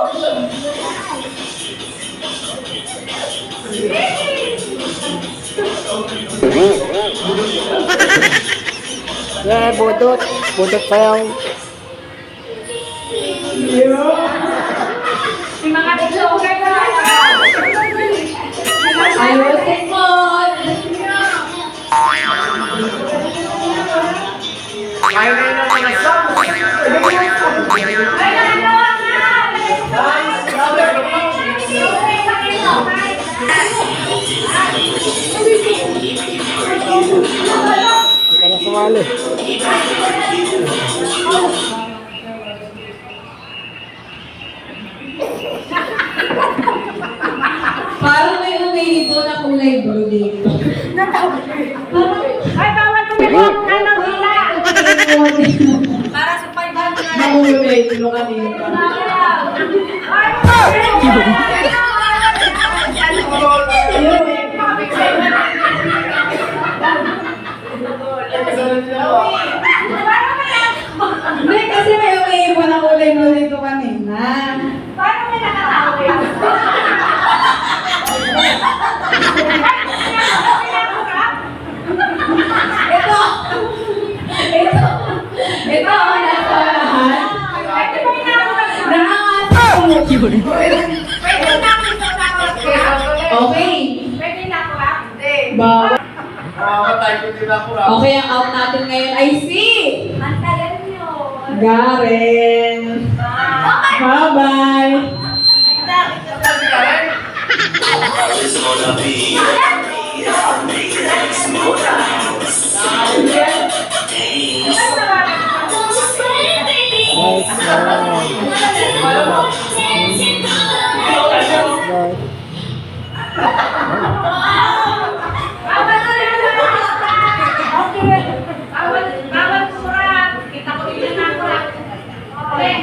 S1: Yeah, budot. Budot pa yung
S4: Yung mga tiktoker na.
S2: Ayusin mo.
S5: Ayaw na yun ang mga songs.
S4: Ay, nagawa nga!
S1: Hindi ka na sumali.
S2: Parang may umihibo na kulay blue dito.
S4: Ay, bawal tumibok na ng hila! Para sa 500 na.
S2: Kulay blue kanina. Hindi, kasi may umihibo na kulay blue dito kanina.
S4: Paano may nakatawa yun?
S2: Ito ang nasa lahat. Nakakatawa. Okay.
S4: Pwede na ako ha? Hindi.
S2: Bawal.
S5: Mamamatay ko din ako.
S2: Okay, ang out natin ngayon ay si
S4: Ang tagal niyo.
S2: Garen. Bye-bye.
S1: Nice one.
S4: Bawal sumurang. Kita ko din na ako. Okay.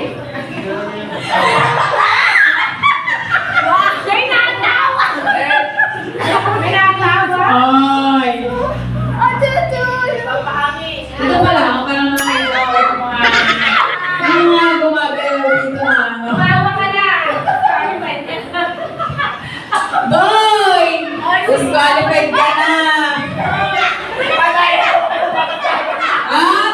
S4: May natawa! May natawa!
S2: Ay.
S4: Papahangin.
S2: Ito pala, ako parang nakita ko yung mga gumagalaw dito na ano.
S4: Tumawa ka na.
S2: Boy! Disqualified ka na! Ah?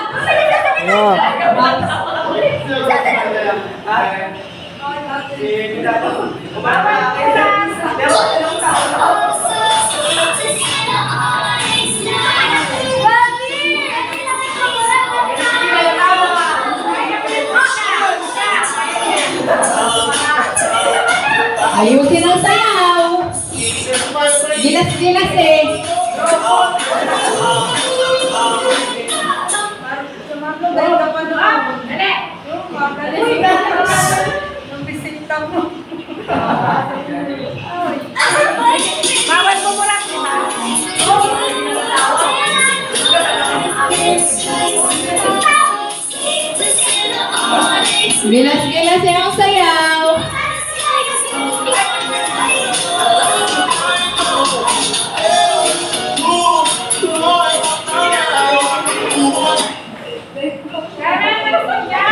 S2: Ayusin ang sayaw! Gilas-gilas eh!
S4: Bawal mo muna.
S2: Gilas-gilas eh ang sayaw!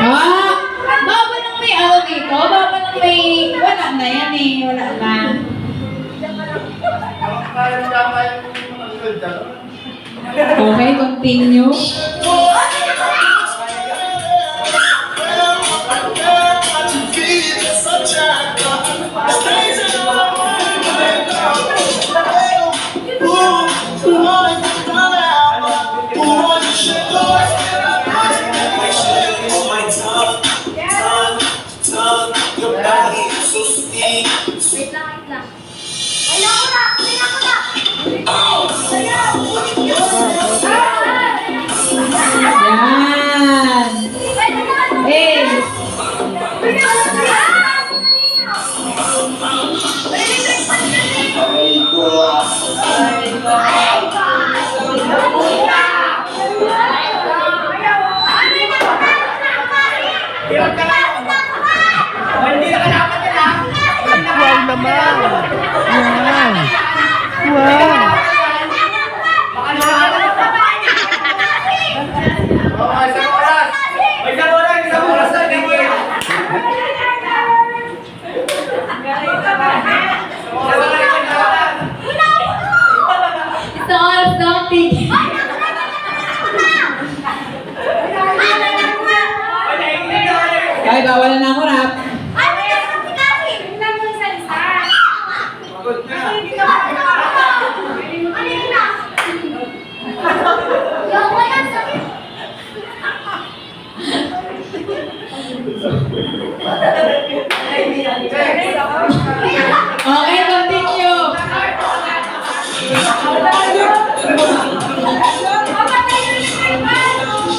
S2: Ah! Baba nang may ano dito? Baba nang may... Wala na yan eh. Wala na. Okay, continue.
S4: Wait lang. Ay, ako na.
S2: Yan. Eh.
S1: Wow naman. Yan. Wow.
S2: nagwawala na ako rap.
S4: Ay, may naman si Kasi. Tingnan mo isa isa.
S5: Pagod na.
S4: Hindi ka ano yun na? Yung wala sabi.
S2: Okay, continue.
S4: Papatay na yung iPad.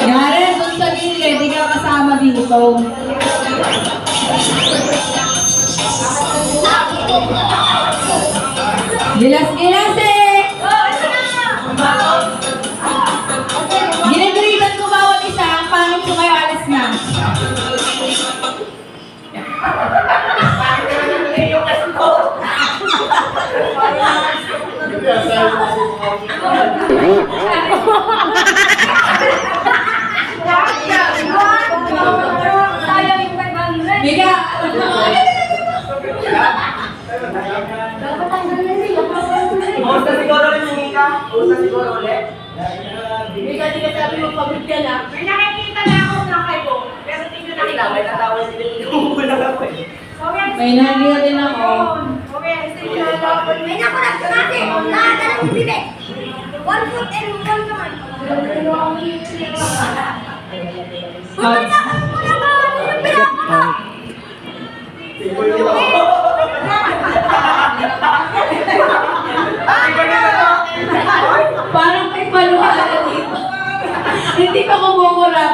S2: Garen, kung sabihin ka, di ka kasama dito. Gilas-gilas eh! Ginagritan ko bawat isa, ang pangit ko kayo alis na.
S4: Sayang yung 500.
S2: Mika,
S5: Basta siguro rin yung Mika. Basta siguro ulit.
S4: May nakikita na ako ng kayo. Pero tingnan na kita.
S5: May natawa sila yung kulang ako eh.
S2: may nakikita din ako.
S4: May nakulat ko natin. Nakagalang yung bibig. 1 foot and 1 naman.
S2: Parang may paluhala dito. Hindi pa kumumurap.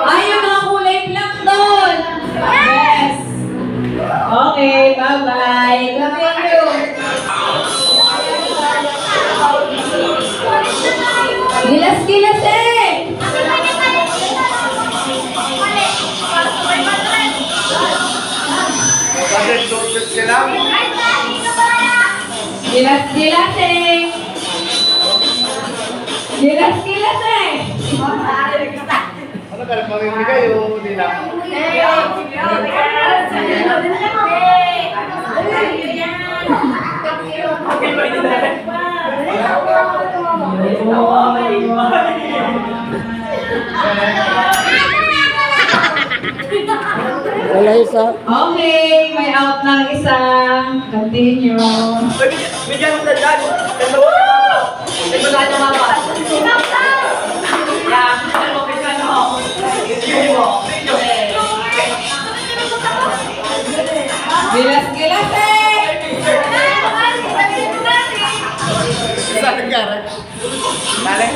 S2: Ay, yung mga kulay black doon. Yes. Okay, bye-bye. Continue. Gilas-gilas eh. Gilas-gilas eh. Gilas-gilas eh.
S1: Ano ka, mamimigay o hindi lang? Wala isa.
S2: Okay, may out ng isa. Continue.
S5: Bigyan mo sa dyan. Dalawa. Ito na ito mama. Yeah, bigyan mo, bigyan mo. Bigyan mo.
S2: Gilas-gilas eh.
S1: Saan ka?
S5: Dali.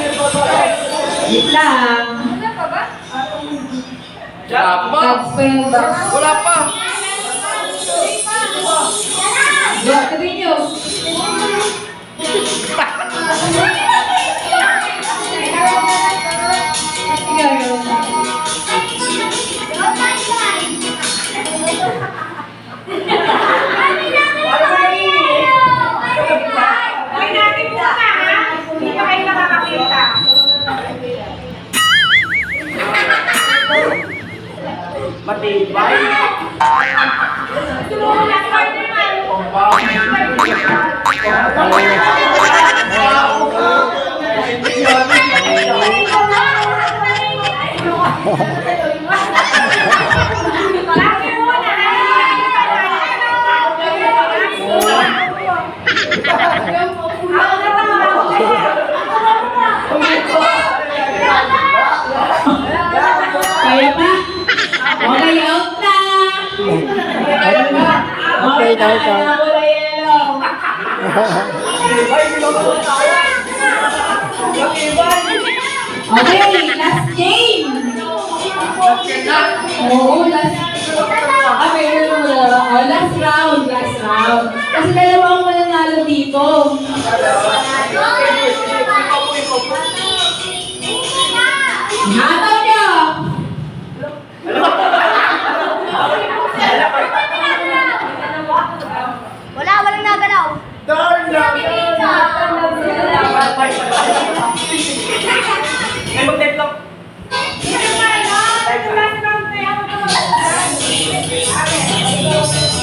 S2: Wait lang. Absent.
S5: Wala pa.
S2: Go, continue.
S4: Ay, natin muna ha. Hindi pa kayo nakakakita.
S5: Matibay.
S4: Tulungan na partner man. Lagi muna
S2: Kaya pa? Okay, out na.
S1: Okay, ikaw.
S2: Wala yellow. Okay, last game. Oo, last. Last round. Kasi dalawa ang mananalo dito. Hataw niyo.
S4: walang nagalaw.
S5: Ay, mag-type lang.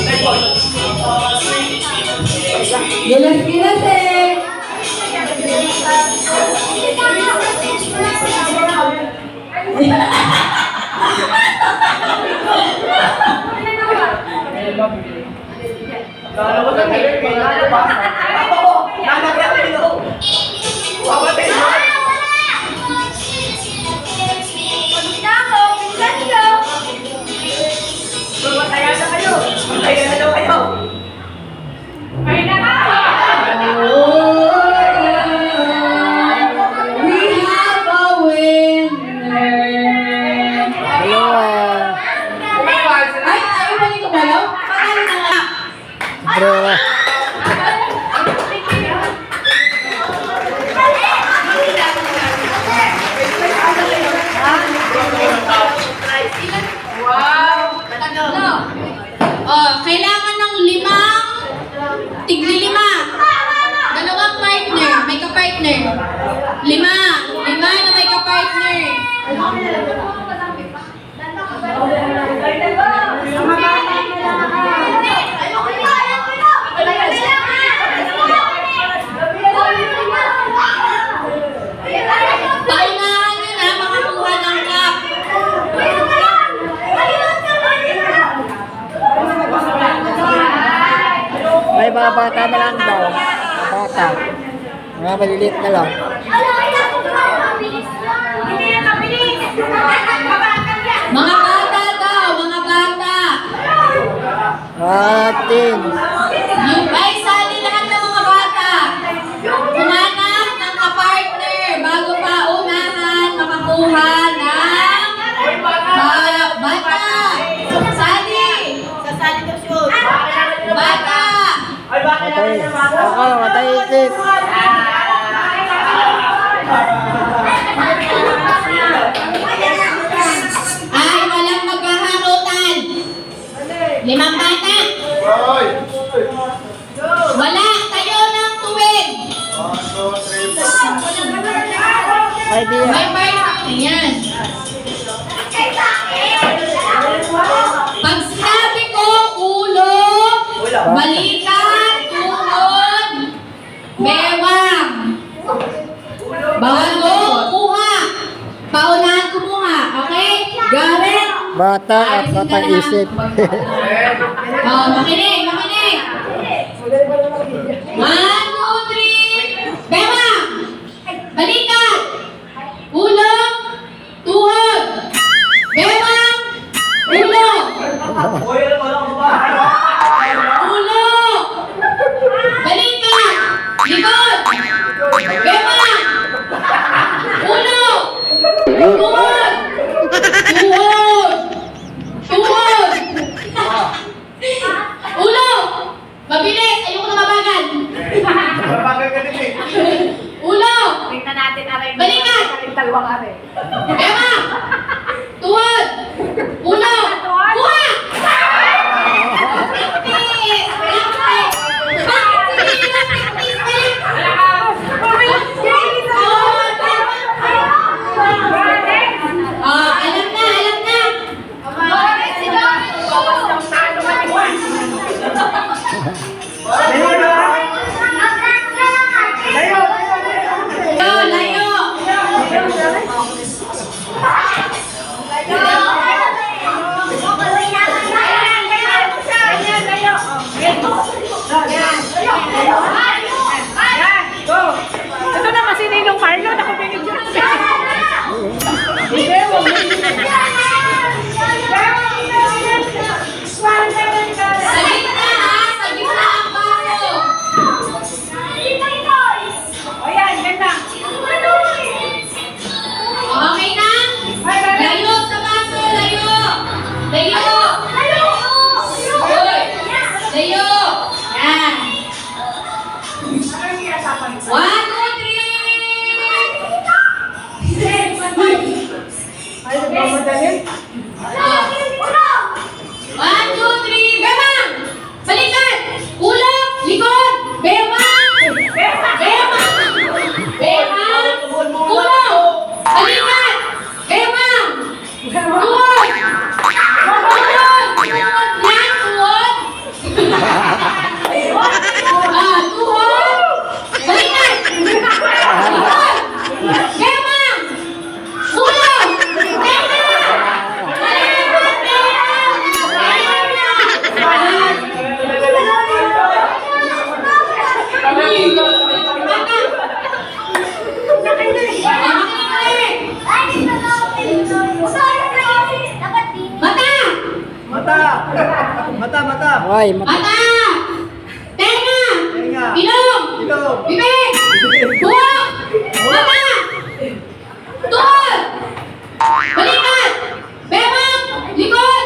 S5: Type mo.
S2: Gilas-gilas eh.
S5: Kala ko sa Pilipinas. Oo, nalagyan ko yun. Wabatay mo. Matayan na kayo. Matayan na daw kayo.
S2: We have a winner.
S1: Dalawa.
S2: Ay, ayaw ba nito malaw? Pangalan na nga.
S1: Bro.
S2: Wow! Tatlo. Oh, kailangan ng tigli-lima. Dalawang partner, may ka-partner. Lima na may ka-partner. Paunahan nyo na makakuha ng cup.
S1: May mga bata na lang daw. Bata. Mga maliliit na lang.
S2: Mga bata daw, mga bata.
S1: Atin.
S2: Yung ay sali lahat ng mga bata. Humanap ng ka-partner bago pa unahan makakuha ng bata. Sali. Bata.
S5: Ay, bakit
S1: Matay. Ako, matay isis.
S2: Ay, walang maghaharutan. 5 bata. Wala. Tayo ng tuwid.
S1: Idea.
S2: May partner. Yan. Pag sinabi ko ulo, balikan, tuhod, bewang. Bawal mo, kuha. Paunahan kumuha, okay? Gareth.
S1: Bata at matay isip.
S2: Oh, makinig. 1, 2, 3. Bewang. Balikan. Ulo, tuhod. Bewang. Ulo.
S5: Uy, alam mo lang ba?
S2: Ulo! Balikan! Likod! Bewang! Ulo! Tuhod! Tuhod! Ulo! Mabilis! Ayoko na mabagal!
S5: Mabagal ka din eh.
S2: Ulo!
S3: Tingnan natin aray.
S2: Balikan!
S3: Dalawang aray.
S2: Bewang! Tuhod! Ulo! Kuha! Alam na. Layo.
S3: Ito na kasi Ninong Marlon. Ako binigyan.
S2: Sa gitna ang baso.
S1: Ay, mata.
S2: Mata! Tenga!
S5: Tenga.
S2: Ilong!
S5: Ilong.
S2: Bibig! Buhok! Mata! Tuhod! Balikat! Bebang! Likod!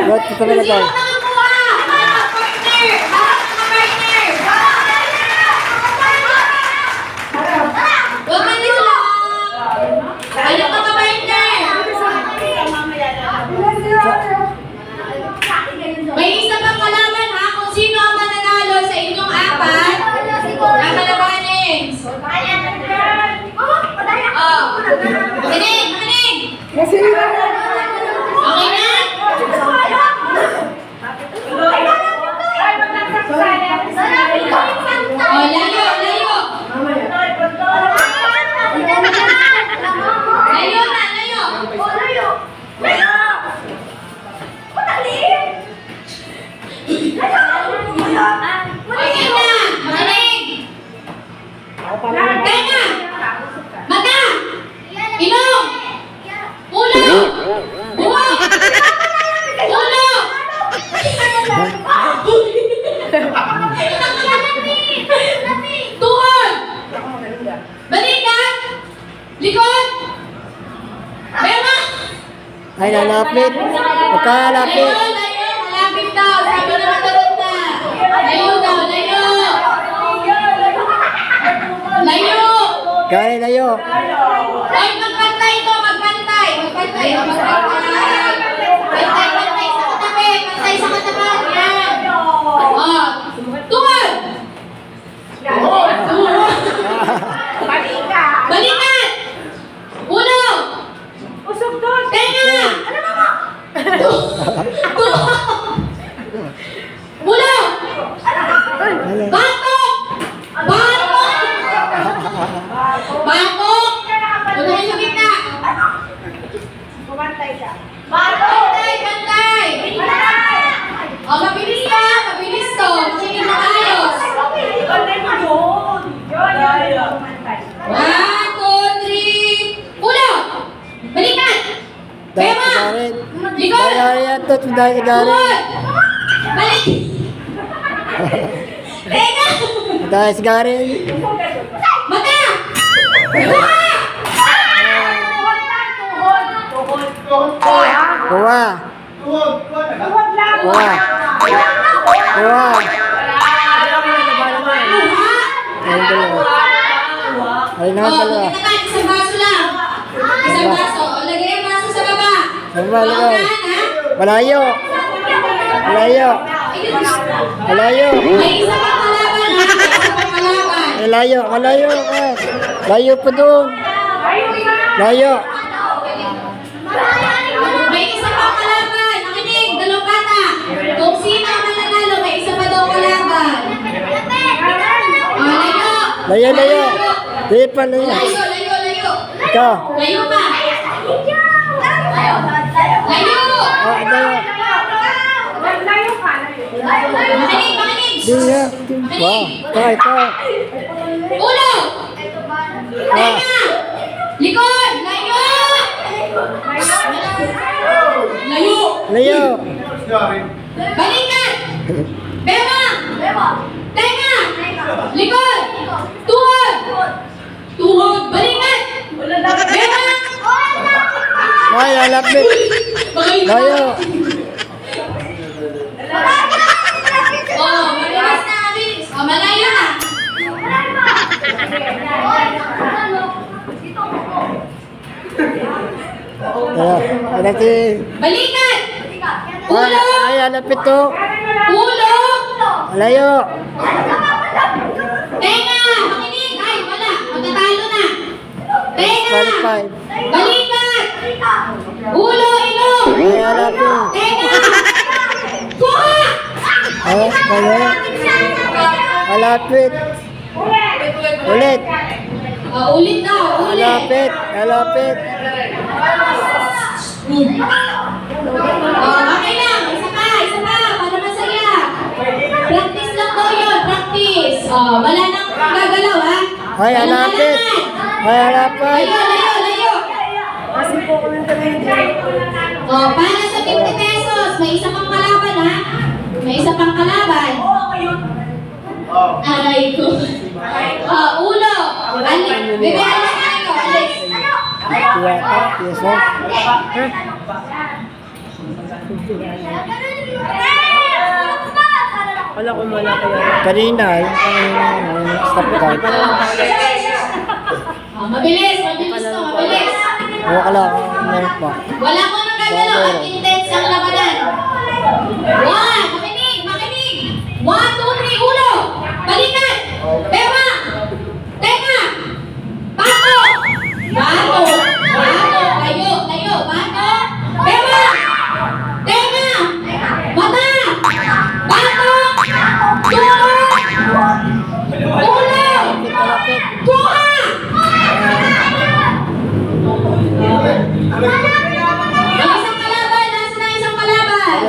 S1: Ba't ito talaga
S2: Sino
S1: tayo?
S2: nakakuha? Mga partner! Huwag ka nyo lang! Ano pa ka-partner? May isa pang kalaban ha kung sino ang mananalo sa inyong apat na kalabanin. Oh. Makinig! Makinig! Okay na? Oh, layo! Layo! Layo na! Layo! Okay na! Makinig! Tenga! Mata! Ilong! Ulo! Buhok! Ulo! Tuhod! Balikat! Likod! Bema!
S1: Ay, lalapit. Pagkalapit.
S2: Layo! Layo! Malapit daw! Sabi na mataganda! Layo daw! Layo! Layo!
S1: Gari layo.
S2: Ay, magpantay ito! Magpantay! Magpantay! O, magpantay! Pantay! Pantay sa katabi! Pantay sa katabi! Yan! O! Tuhod! Tuhod! Balikat! Ulo! Tenga! Tuhod! Ulo! Batok! Batok! Batok! Unahin sa gitna! Pantay! Pantay! O, mabilis ka! Mabilis to! Sige na ayos! 1, 2, 3... Ulo! Balikat! Bema!
S1: Garin.
S2: Likod!
S1: Dahil yan to. Dahil garin.
S2: Tuhod! Balik! Tenga!
S1: Dahil si garin.
S2: Mata! Buha!
S1: Kuha. Kuha. Kuha. Ayun dalawa. Ayun na
S2: Oh,
S1: dalawa.
S2: maganda ka, isang baso lang. Isang baso. O, lagay ang baso sa baba.
S1: Baba, lagay.
S2: Paunahan, ha?
S1: Malayo. Malayo. Malayo.
S2: May isa pang kalaban, ha? May isa pang kalaban.
S1: Eh, layo. Malayo. Layo pa doon. Layo.
S2: May isa pang kalaban. Nakinig, dalawang bata. Kung sino ang mananalo, may isa pa daw kalaban. O, layo.
S1: Layo, layo. Di pa layo.
S2: Layo, layo, layo.
S1: Ikaw.
S2: Layo pa. Layo.
S1: Ah, layo.
S2: Makinig, makinig.
S1: Di nga. Wow. Ito.
S2: Ulo. Tenga. Likod. Layo. Layo.
S1: Layo.
S2: Balikat. Bema. Tenga. Likod. Tuhod. Tuhod. Balikat. Bema.
S1: Ay, lalapit.
S2: Bakayin
S1: Layo.
S2: Oh, mabilis na, mabilis. Oh, malayo na.
S1: Ano si...
S2: Balikat. Ulo.
S1: Ay, lalapit to.
S2: Ulo.
S1: Layo.
S2: Tenga. Makinig. Ay, wala. Magtatalo na. Tenga.
S1: Qualify.
S2: Balikat. Ulo, ilong.
S1: Ay, lalapit.
S2: Tenga. Kuha.
S1: Ay, layo. Malapit. Ulit.
S2: Oh, ulit daw. Ulit.
S1: Malapit. Malapit.
S2: Oh, okay lang. Isa pa. Isa pa. Para masaya. Practice lang daw yun. Practice. Oh, wala nang gagalaw, ha?
S1: Ay,
S2: Walang
S1: malapit.
S2: halangan.
S1: Ay, malapit.
S2: Layo, layo, layo. Oh, para sa 50 pesos, may isa pang kalaban ha. May isa pang kalaban. Aray ko. Ulo. Bebe, alis na ito. Alis.
S1: Yes, sir.
S3: Wala ko muna kaya.
S1: Kanina, yung stop card.
S2: Mabilis to, mabilis.
S1: Huwag ka lang, meron pa.
S2: Wala ko nang gagalaw at intense ang labanan. 1, makinig. 1, 2, 3, ulo. Balikan. Tema. Tenga. Bato. Tayo. Bato. Tema. Tenga. Mata. Bato. Ulo. Kuha. Yung isang kalaban, nasa na isang kalaban?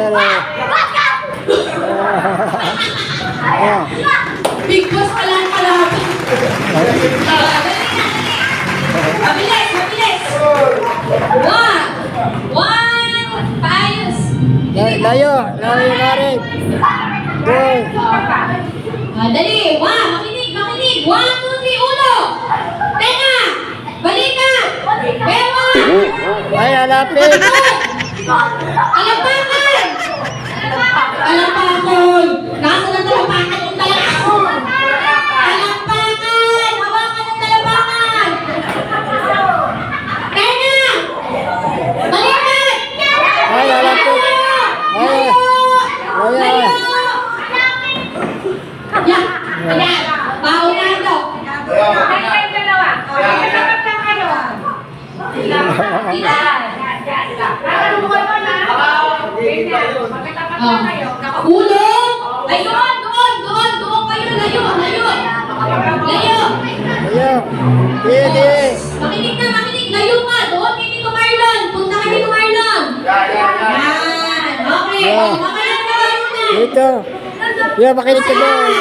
S2: Big boss pala ang kalaban. Mabilis. 1, paayos.
S1: Layo na rin. Go.
S2: Dali, makinig. 1, 2, 3, ulo. Tenga. Balikan. Bewa.
S1: Ay, halapit.
S2: Talampakan! Nasa ng talampakan yung talampakan? Talampakan! Hawakan ng talampakan! Tenga! Balikan!
S1: Ay, halapit. Ay,
S2: Layo! Ayan! Paunahan to! Ulo! Ay, doon kayo! Layo!
S1: Ayo. Sige.
S2: Makinig! Layo ka! Doon kay Tito Marlon! Punta kay Tito Marlon! Yan! Okay!
S1: Yeah.
S2: Makalan ka ba muna?
S1: Dito. Yeah, makinig ka doon.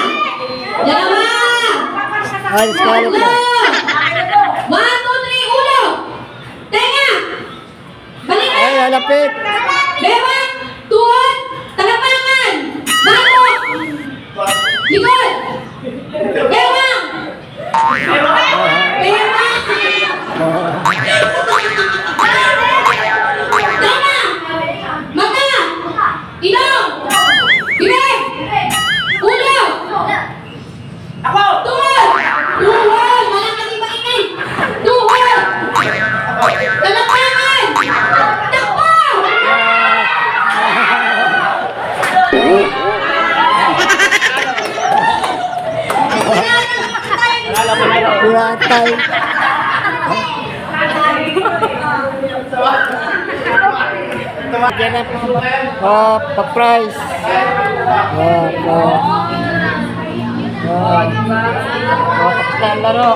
S2: Dalawa!
S1: Ay, skalo
S2: Tatlo!
S1: ka.
S2: 1, 2, 3, ulo! Tenga! Balikan!
S1: Ay, halapit.
S2: Bewang! Tuhod! Talapangan! Bato! Likod! Bewang! Bewang! Tama! Mata! Ilong! Bibig! Ulo! Tuhod! Walang katibaingay! Tuhod! Talapangan! Takbo!
S1: Piratay. Yan na pa-price. Tapos na ang laro.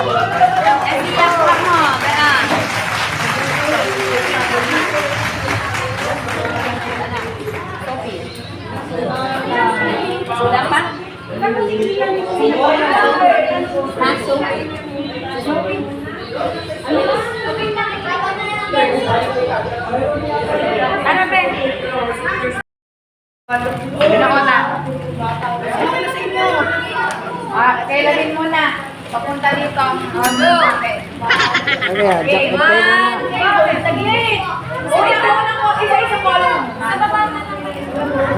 S4: Kailan din muna. Papunta dito. Okay.
S1: Ano yan? Jack and Taylor na.
S4: Saglit. Sige, una ko. Isa-isa po lang.
S1: Ano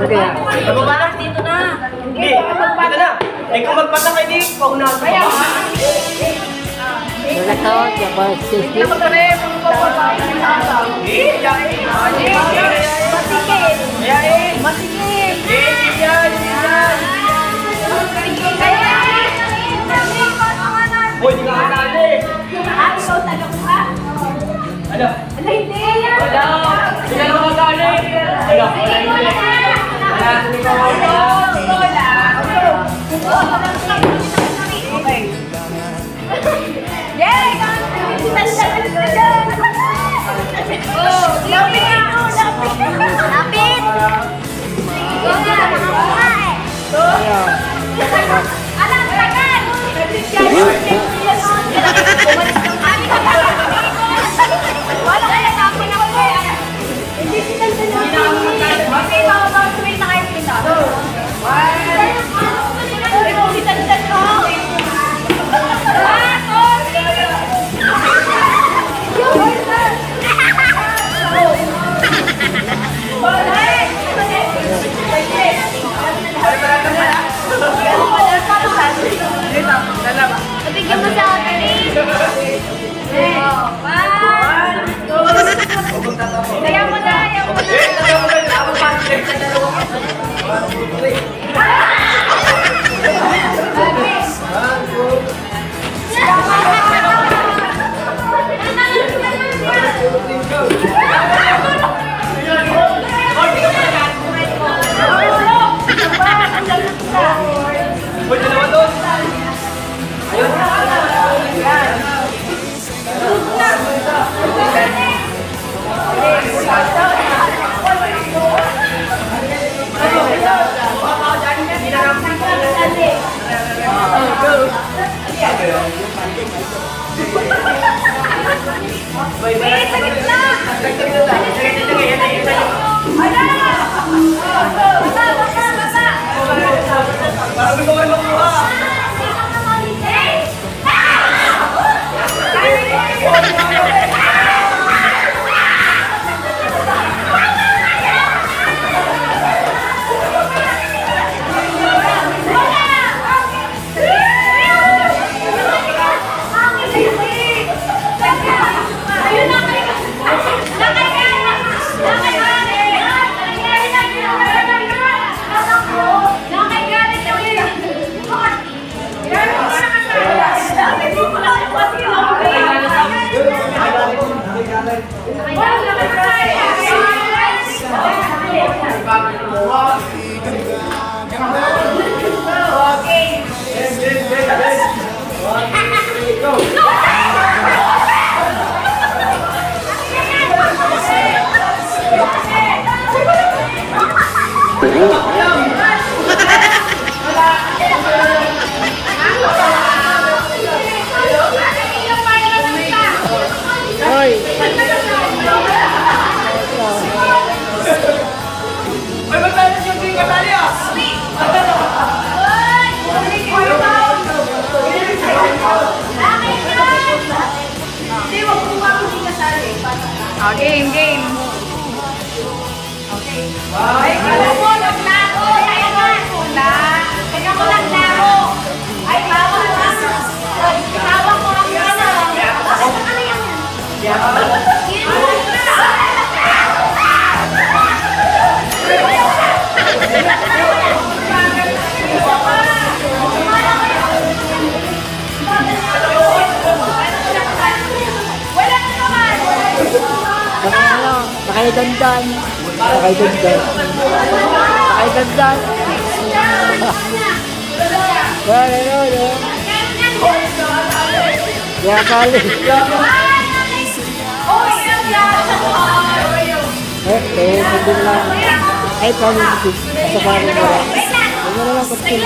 S1: kaya?
S5: Magpapatak dito na. Hindi, dito na. Eh kung magpatak kayo dito, paunahan ko.
S1: Nalakaw, diba? Safety.
S4: Masigit.
S5: Uy, di ka kasali.
S4: Ikaw tanong ka.
S5: Ano?
S4: Hindi.
S5: Wala. Di ka naman kasali. Wala.
S4: Yay! Oh, lapit! Lapit! Alam, tagan! Wala kaya ako na Okay, bawal tuloy na kayo pinta. Tigyan mo sa akin eh. Ayaw mo na, ayaw mo na. Wait, sa gitna! Game, game. Okay. Ay, alam mo, naglaro. Kaya mo naglaro. Ay, bawal na. Tawag mo ang gana. Ano yan?
S1: Nakaidandan. Nakaidandan. Nakaidandan. Ano? Ya kali. Hindi lang. Ay, kami sa pari ko. Hindi na lang kutin.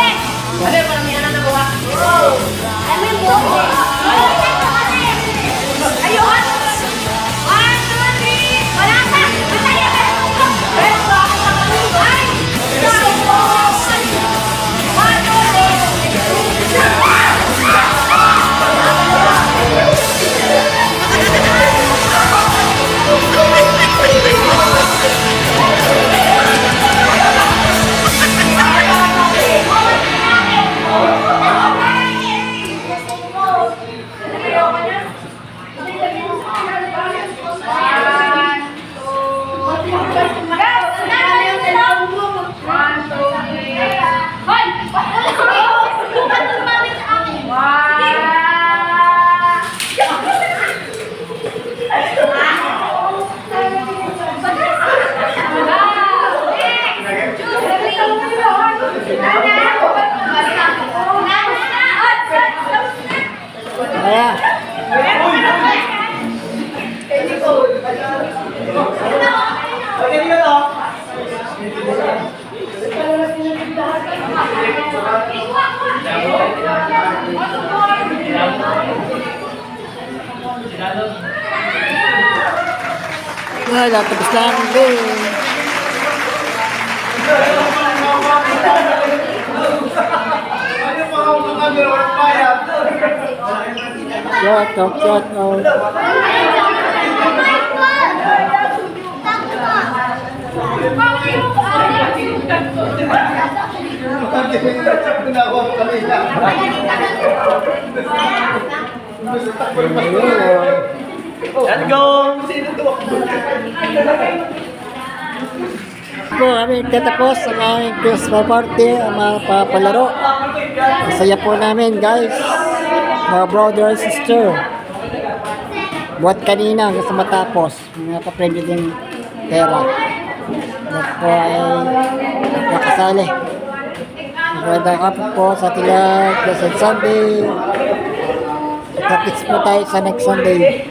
S4: Ayun!
S1: Manila, tapos lang din. Shut up, shut up.
S5: Let's go!
S1: Po, kami tatapos ang aming Christmas party, ang mga papalaro. Masaya po namin, guys. Mga brother and sister. Buat kanina hanggang sa matapos. Mga kapremyo din pera. At po ay nakasali. Magandang hapon po sa ating lahat. Blessed Sunday. Tapos po tayo sa next Sunday.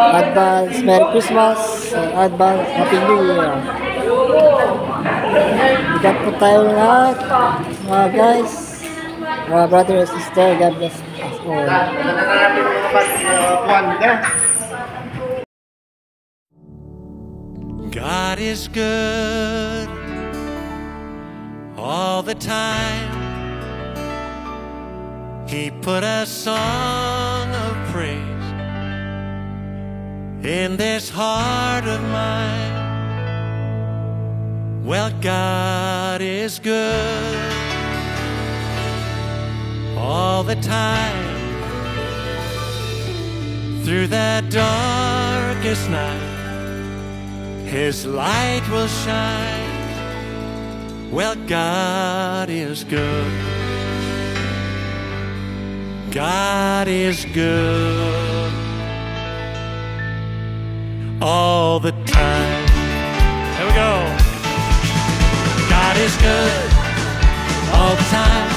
S1: Advance Merry Christmas. Advance Happy New Year. Bigat po tayo lahat. Mga guys. Mga brother and sister. God bless us all.
S6: God is good all the time. He put a song of praise in this heart of mine. Well, God is good all the time. Through that darkest night, His light will shine. Well, God is good. God is good all the time. Here we go. God is good all the time.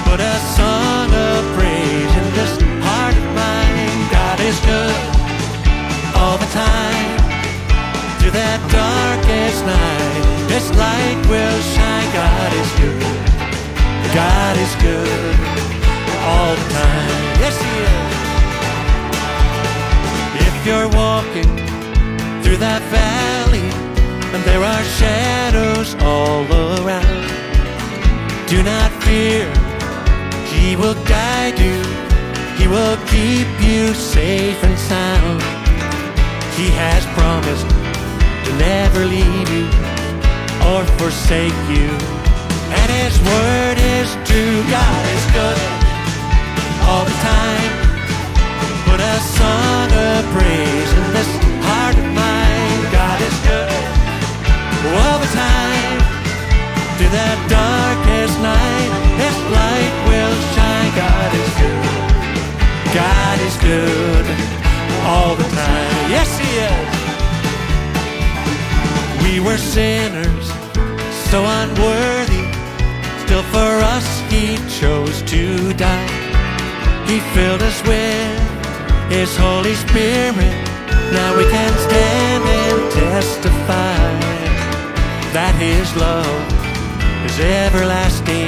S6: Put a song of praise in this heart of mine. God is good all the time. Through that darkest night, His light will shine. God is good. God is good all the time. Yes, He is. If you're walking through that valley and there are shadows all around, do not fear. He will guide you. He will keep you safe and sound. He has promised to never leave you or forsake you, and His word is true. God is good all the time. Put a song of praise in this heart of mine. God is good all the time. Through that darkest night, His light will shine. God is good. God is good all the time. Yes, He is. We were sinners, so unworthy. Still for us He chose to die. He filled us with His Holy Spirit. Now we can stand and testify that His love is everlasting.